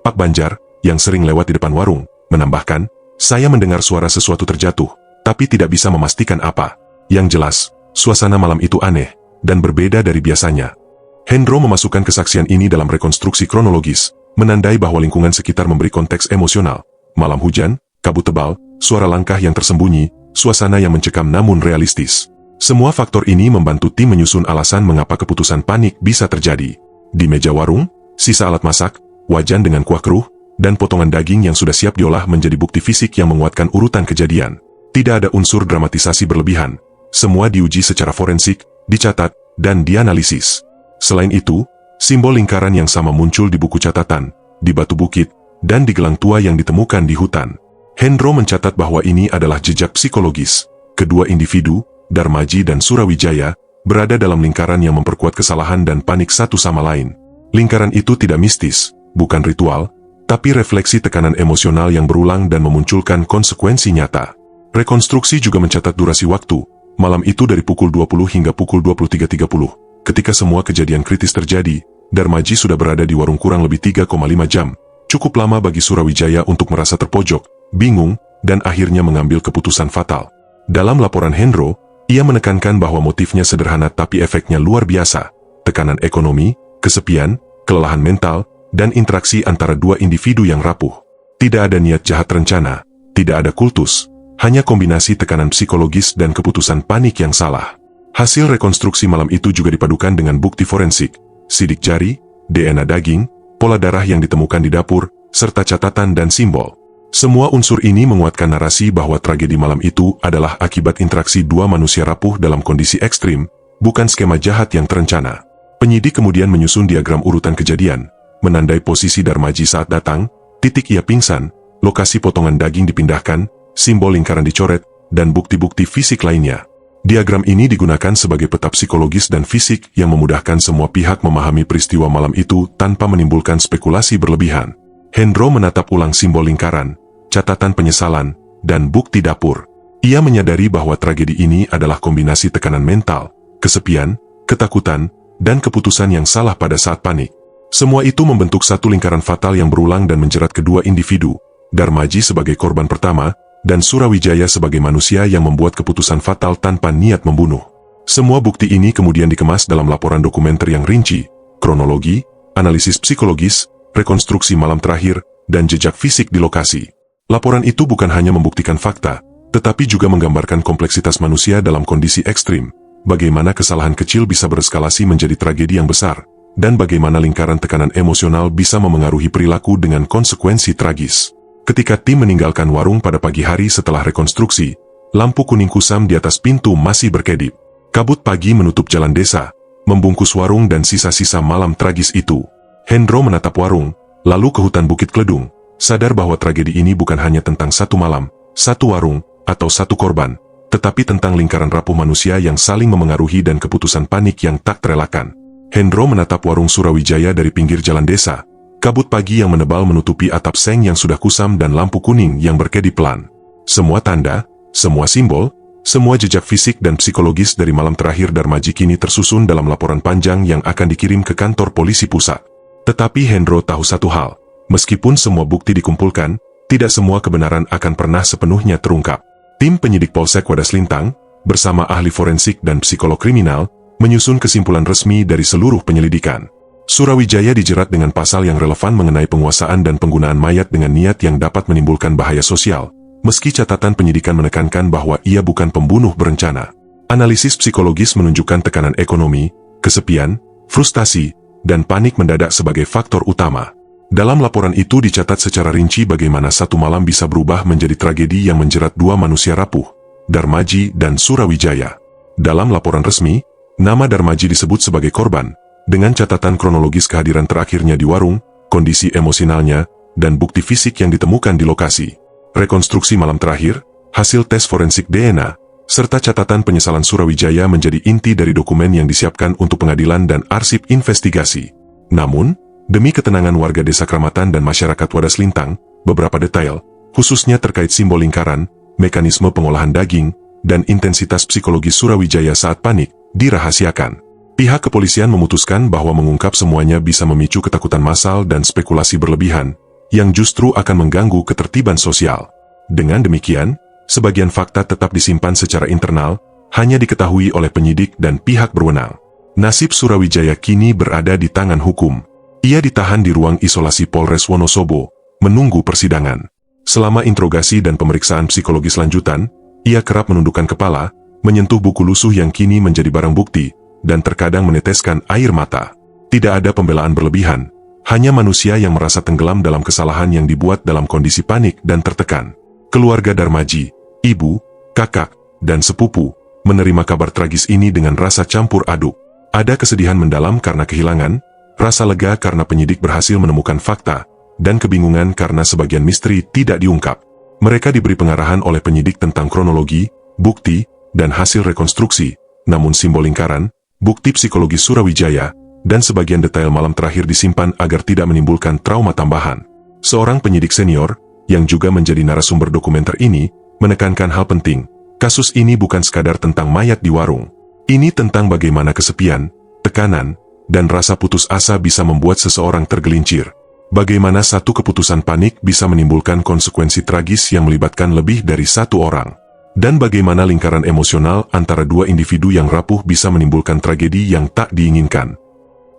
Pak Banjar, yang sering lewat di depan warung, menambahkan, saya mendengar suara sesuatu terjatuh, tapi tidak bisa memastikan apa. Yang jelas, suasana malam itu aneh, dan berbeda dari biasanya. Hendro memasukkan kesaksian ini dalam rekonstruksi kronologis, menandai bahwa lingkungan sekitar memberi konteks emosional. Malam hujan, kabut tebal, suara langkah yang tersembunyi, suasana yang mencekam namun realistis. Semua faktor ini membantu tim menyusun alasan mengapa keputusan panik bisa terjadi. Di meja warung, sisa alat masak, wajan dengan kuah keruh, dan potongan daging yang sudah siap diolah menjadi bukti fisik yang menguatkan urutan kejadian. Tidak ada unsur dramatisasi berlebihan. Semua diuji secara forensik, dicatat, dan dianalisis. Selain itu, simbol lingkaran yang sama muncul di buku catatan, di batu bukit, dan di gelang tua yang ditemukan di hutan. Hendro mencatat bahwa ini adalah jejak psikologis. Kedua individu, Darmaji dan Surawijaya, berada dalam lingkaran yang memperkuat kesalahan dan panik satu sama lain. Lingkaran itu tidak mistis, bukan ritual, tapi refleksi tekanan emosional yang berulang dan memunculkan konsekuensi nyata. Rekonstruksi juga mencatat durasi waktu, malam itu dari pukul 20 hingga pukul 23.30. Ketika semua kejadian kritis terjadi, Darmaji sudah berada di warung kurang lebih 3,5 jam. Cukup lama bagi Surawijaya untuk merasa terpojok, bingung, dan akhirnya mengambil keputusan fatal. Dalam laporan Hendro, ia menekankan bahwa motifnya sederhana tapi efeknya luar biasa. Tekanan ekonomi, kesepian, kelelahan mental, dan interaksi antara dua individu yang rapuh. Tidak ada niat jahat rencana, tidak ada kultus, hanya kombinasi tekanan psikologis dan keputusan panik yang salah. Hasil rekonstruksi malam itu juga dipadukan dengan bukti forensik, sidik jari, DNA daging, pola darah yang ditemukan di dapur, serta catatan dan simbol. Semua unsur ini menguatkan narasi bahwa tragedi malam itu adalah akibat interaksi dua manusia rapuh dalam kondisi ekstrim, bukan skema jahat yang terencana. Penyidik kemudian menyusun diagram urutan kejadian, menandai posisi Darmaji saat datang, titik ia pingsan, lokasi potongan daging dipindahkan, simbol lingkaran dicoret, dan bukti-bukti fisik lainnya. Diagram ini digunakan sebagai peta psikologis dan fisik yang memudahkan semua pihak memahami peristiwa malam itu tanpa menimbulkan spekulasi berlebihan. Hendro menatap ulang simbol lingkaran, catatan penyesalan, dan bukti dapur. Ia menyadari bahwa tragedi ini adalah kombinasi tekanan mental, kesepian, ketakutan, dan keputusan yang salah pada saat panik. Semua itu membentuk satu lingkaran fatal yang berulang dan menjerat kedua individu, Darmaji sebagai korban pertama, dan Surawijaya sebagai manusia yang membuat keputusan fatal tanpa niat membunuh. Semua bukti ini kemudian dikemas dalam laporan dokumenter yang rinci, kronologi, analisis psikologis, rekonstruksi malam terakhir, dan jejak fisik di lokasi. Laporan itu bukan hanya membuktikan fakta, tetapi juga menggambarkan kompleksitas manusia dalam kondisi ekstrim, bagaimana kesalahan kecil bisa bereskalasi menjadi tragedi yang besar, dan bagaimana lingkaran tekanan emosional bisa memengaruhi perilaku dengan konsekuensi tragis. Ketika tim meninggalkan warung pada pagi hari setelah rekonstruksi, lampu kuning kusam di atas pintu masih berkedip. Kabut pagi menutup jalan desa, membungkus warung dan sisa-sisa malam tragis itu. Hendro menatap warung, lalu ke hutan Bukit Kledung, sadar bahwa tragedi ini bukan hanya tentang satu malam, satu warung, atau satu korban, tetapi tentang lingkaran rapuh manusia yang saling memengaruhi dan keputusan panik yang tak terelakkan. Hendro menatap warung Surawijaya dari pinggir jalan desa. Kabut pagi yang menebal menutupi atap seng yang sudah kusam dan lampu kuning yang berkedip pelan. Semua tanda, semua simbol, semua jejak fisik dan psikologis dari malam terakhir Darmaji kini tersusun dalam laporan panjang yang akan dikirim ke kantor polisi pusat. Tetapi Hendro tahu satu hal, meskipun semua bukti dikumpulkan, tidak semua kebenaran akan pernah sepenuhnya terungkap. Tim penyidik Polsek Wadas Lintang, bersama ahli forensik dan psikolog kriminal, menyusun kesimpulan resmi dari seluruh penyelidikan. Surawijaya dijerat dengan pasal yang relevan mengenai penguasaan dan penggunaan mayat dengan niat yang dapat menimbulkan bahaya sosial, meski catatan penyidikan menekankan bahwa ia bukan pembunuh berencana. Analisis psikologis menunjukkan tekanan ekonomi, kesepian, frustasi, dan panik mendadak sebagai faktor utama. Dalam laporan itu dicatat secara rinci bagaimana satu malam bisa berubah menjadi tragedi yang menjerat dua manusia rapuh, Darmaji dan Surawijaya. Dalam laporan resmi, nama Darmaji disebut sebagai korban, dengan catatan kronologis kehadiran terakhirnya di warung, kondisi emosionalnya, dan bukti fisik yang ditemukan di lokasi. Rekonstruksi malam terakhir, hasil tes forensik DNA, serta catatan penyesalan Surawijaya menjadi inti dari dokumen yang disiapkan untuk pengadilan dan arsip investigasi. Namun, demi ketenangan warga desa Kramatan dan masyarakat Wadas Lintang, beberapa detail, khususnya terkait simbol lingkaran, mekanisme pengolahan daging, dan intensitas psikologis Surawijaya saat panik, dirahasiakan. Pihak kepolisian memutuskan bahwa mengungkap semuanya bisa memicu ketakutan massal dan spekulasi berlebihan, yang justru akan mengganggu ketertiban sosial. Dengan demikian, sebagian fakta tetap disimpan secara internal, hanya diketahui oleh penyidik dan pihak berwenang. Nasib Surawijaya kini berada di tangan hukum. Ia ditahan di ruang isolasi Polres Wonosobo, menunggu persidangan. Selama interogasi dan pemeriksaan psikologis lanjutan, ia kerap menundukkan kepala, menyentuh buku lusuh yang kini menjadi barang bukti, dan terkadang meneteskan air mata. Tidak ada pembelaan berlebihan, hanya manusia yang merasa tenggelam dalam kesalahan yang dibuat dalam kondisi panik dan tertekan. Keluarga Darmaji, ibu, kakak, dan sepupu, menerima kabar tragis ini dengan rasa campur aduk. Ada kesedihan mendalam karena kehilangan, rasa lega karena penyidik berhasil menemukan fakta, dan kebingungan karena sebagian misteri tidak diungkap. Mereka diberi pengarahan oleh penyidik tentang kronologi, bukti, dan hasil rekonstruksi, namun simbol lingkaran, bukti psikologis Surawijaya, dan sebagian detail malam terakhir disimpan agar tidak menimbulkan trauma tambahan. Seorang penyidik senior, yang juga menjadi narasumber dokumenter ini, menekankan hal penting. Kasus ini bukan sekadar tentang mayat di warung. Ini tentang bagaimana kesepian, tekanan, dan rasa putus asa bisa membuat seseorang tergelincir. Bagaimana satu keputusan panik bisa menimbulkan konsekuensi tragis yang melibatkan lebih dari satu orang. Dan bagaimana lingkaran emosional antara dua individu yang rapuh bisa menimbulkan tragedi yang tak diinginkan.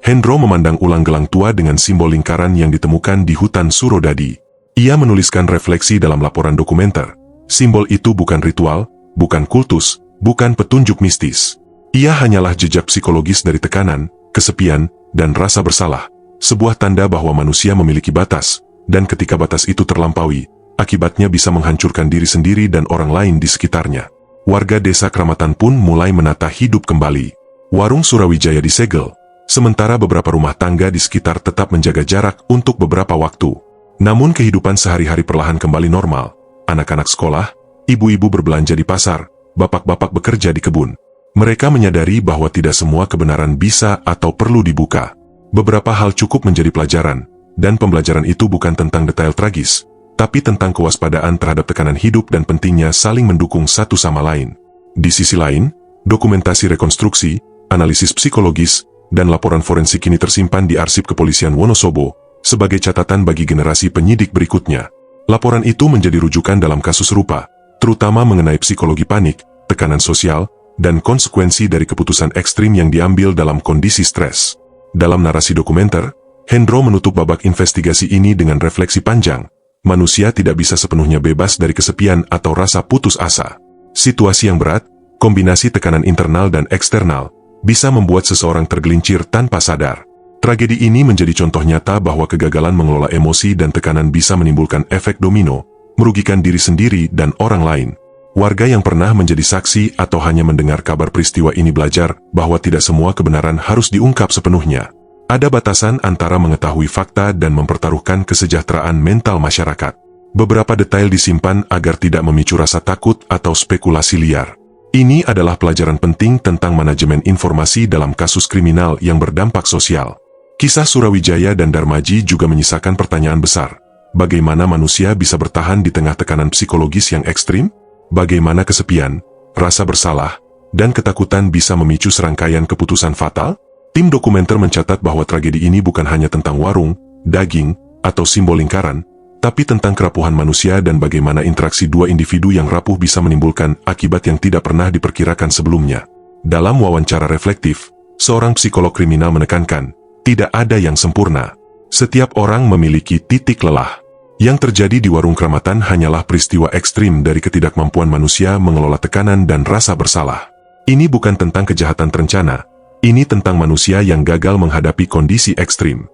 Hendro memandang ulang gelang tua dengan simbol lingkaran yang ditemukan di hutan Surodadi. Ia menuliskan refleksi dalam laporan dokumenter. Simbol itu bukan ritual, bukan kultus, bukan petunjuk mistis. Ia hanyalah jejak psikologis dari tekanan, kesepian, dan rasa bersalah. Sebuah tanda bahwa manusia memiliki batas, dan ketika batas itu terlampaui, akibatnya bisa menghancurkan diri sendiri dan orang lain di sekitarnya. Warga desa Kramatan pun mulai menata hidup kembali. Warung Surawijaya disegel, sementara beberapa rumah tangga di sekitar tetap menjaga jarak untuk beberapa waktu. Namun kehidupan sehari-hari perlahan kembali normal. Anak-anak sekolah, ibu-ibu berbelanja di pasar, bapak-bapak bekerja di kebun. Mereka menyadari bahwa tidak semua kebenaran bisa atau perlu dibuka. Beberapa hal cukup menjadi pelajaran, dan pembelajaran itu bukan tentang detail tragis, tapi tentang kewaspadaan terhadap tekanan hidup dan pentingnya saling mendukung satu sama lain. Di sisi lain, dokumentasi rekonstruksi, analisis psikologis, dan laporan forensik kini tersimpan di arsip kepolisian Wonosobo sebagai catatan bagi generasi penyidik berikutnya. Laporan itu menjadi rujukan dalam kasus serupa, terutama mengenai psikologi panik, tekanan sosial, dan konsekuensi dari keputusan ekstrim yang diambil dalam kondisi stres. Dalam narasi dokumenter, Hendro menutup babak investigasi ini dengan refleksi panjang. Manusia tidak bisa sepenuhnya bebas dari kesepian atau rasa putus asa. Situasi yang berat, kombinasi tekanan internal dan eksternal, bisa membuat seseorang tergelincir tanpa sadar. Tragedi ini menjadi contoh nyata bahwa kegagalan mengelola emosi dan tekanan bisa menimbulkan efek domino, merugikan diri sendiri dan orang lain. Warga yang pernah menjadi saksi atau hanya mendengar kabar peristiwa ini belajar bahwa tidak semua kebenaran harus diungkap sepenuhnya. Ada batasan antara mengetahui fakta dan mempertaruhkan kesejahteraan mental masyarakat. Beberapa detail disimpan agar tidak memicu rasa takut atau spekulasi liar. Ini adalah pelajaran penting tentang manajemen informasi dalam kasus kriminal yang berdampak sosial. Kisah Surawijaya dan Darmaji juga menyisakan pertanyaan besar. Bagaimana manusia bisa bertahan di tengah tekanan psikologis yang ekstrim? Bagaimana kesepian, rasa bersalah, dan ketakutan bisa memicu serangkaian keputusan fatal? Tim dokumenter mencatat bahwa tragedi ini bukan hanya tentang warung, daging, atau simbol lingkaran, tapi tentang kerapuhan manusia dan bagaimana interaksi dua individu yang rapuh bisa menimbulkan akibat yang tidak pernah diperkirakan sebelumnya. Dalam wawancara reflektif, seorang psikolog kriminal menekankan, tidak ada yang sempurna. Setiap orang memiliki titik lelah. Yang terjadi di warung Kramatan hanyalah peristiwa ekstrim dari ketidakmampuan manusia mengelola tekanan dan rasa bersalah. Ini bukan tentang kejahatan terencana, ini tentang manusia yang gagal menghadapi kondisi ekstrim.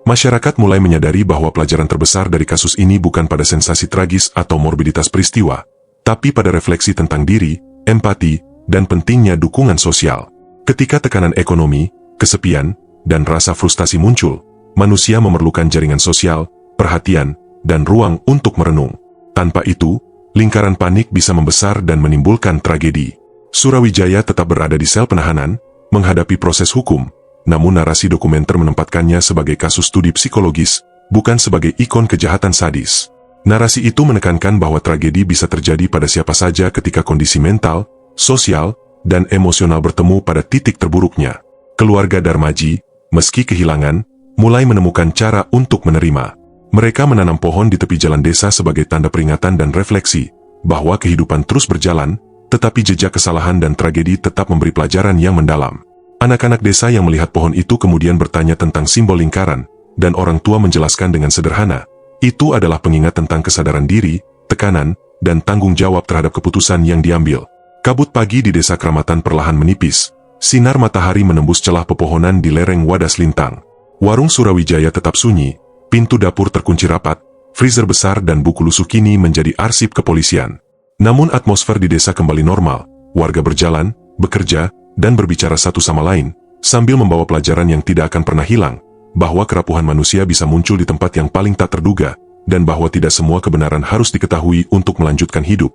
Masyarakat mulai menyadari bahwa pelajaran terbesar dari kasus ini bukan pada sensasi tragis atau morbiditas peristiwa, tapi pada refleksi tentang diri, empati, dan pentingnya dukungan sosial. Ketika tekanan ekonomi, kesepian, dan rasa frustasi muncul, manusia memerlukan jaringan sosial, perhatian, dan ruang untuk merenung. Tanpa itu, lingkaran panik bisa membesar dan menimbulkan tragedi. Surawijaya tetap berada di sel penahanan, menghadapi proses hukum, namun narasi dokumenter menempatkannya sebagai kasus studi psikologis, bukan sebagai ikon kejahatan sadis. Narasi itu menekankan bahwa tragedi bisa terjadi pada siapa saja ketika kondisi mental, sosial, dan emosional bertemu pada titik terburuknya. Keluarga Darmaji, meski kehilangan, mulai menemukan cara untuk menerima. Mereka menanam pohon di tepi jalan desa sebagai tanda peringatan dan refleksi, bahwa kehidupan terus berjalan, tetapi jejak kesalahan dan tragedi tetap memberi pelajaran yang mendalam. Anak-anak desa yang melihat pohon itu kemudian bertanya tentang simbol lingkaran, dan orang tua menjelaskan dengan sederhana, itu adalah pengingat tentang kesadaran diri, tekanan, dan tanggung jawab terhadap keputusan yang diambil. Kabut pagi di desa Kramatan perlahan menipis, sinar matahari menembus celah pepohonan di lereng Wadas Lintang. Warung Surawijaya tetap sunyi, pintu dapur terkunci rapat, freezer besar dan buku lusuh kini menjadi arsip kepolisian. Namun atmosfer di desa kembali normal, warga berjalan, bekerja, dan berbicara satu sama lain, sambil membawa pelajaran yang tidak akan pernah hilang, bahwa kerapuhan manusia bisa muncul di tempat yang paling tak terduga, dan bahwa tidak semua kebenaran harus diketahui untuk melanjutkan hidup.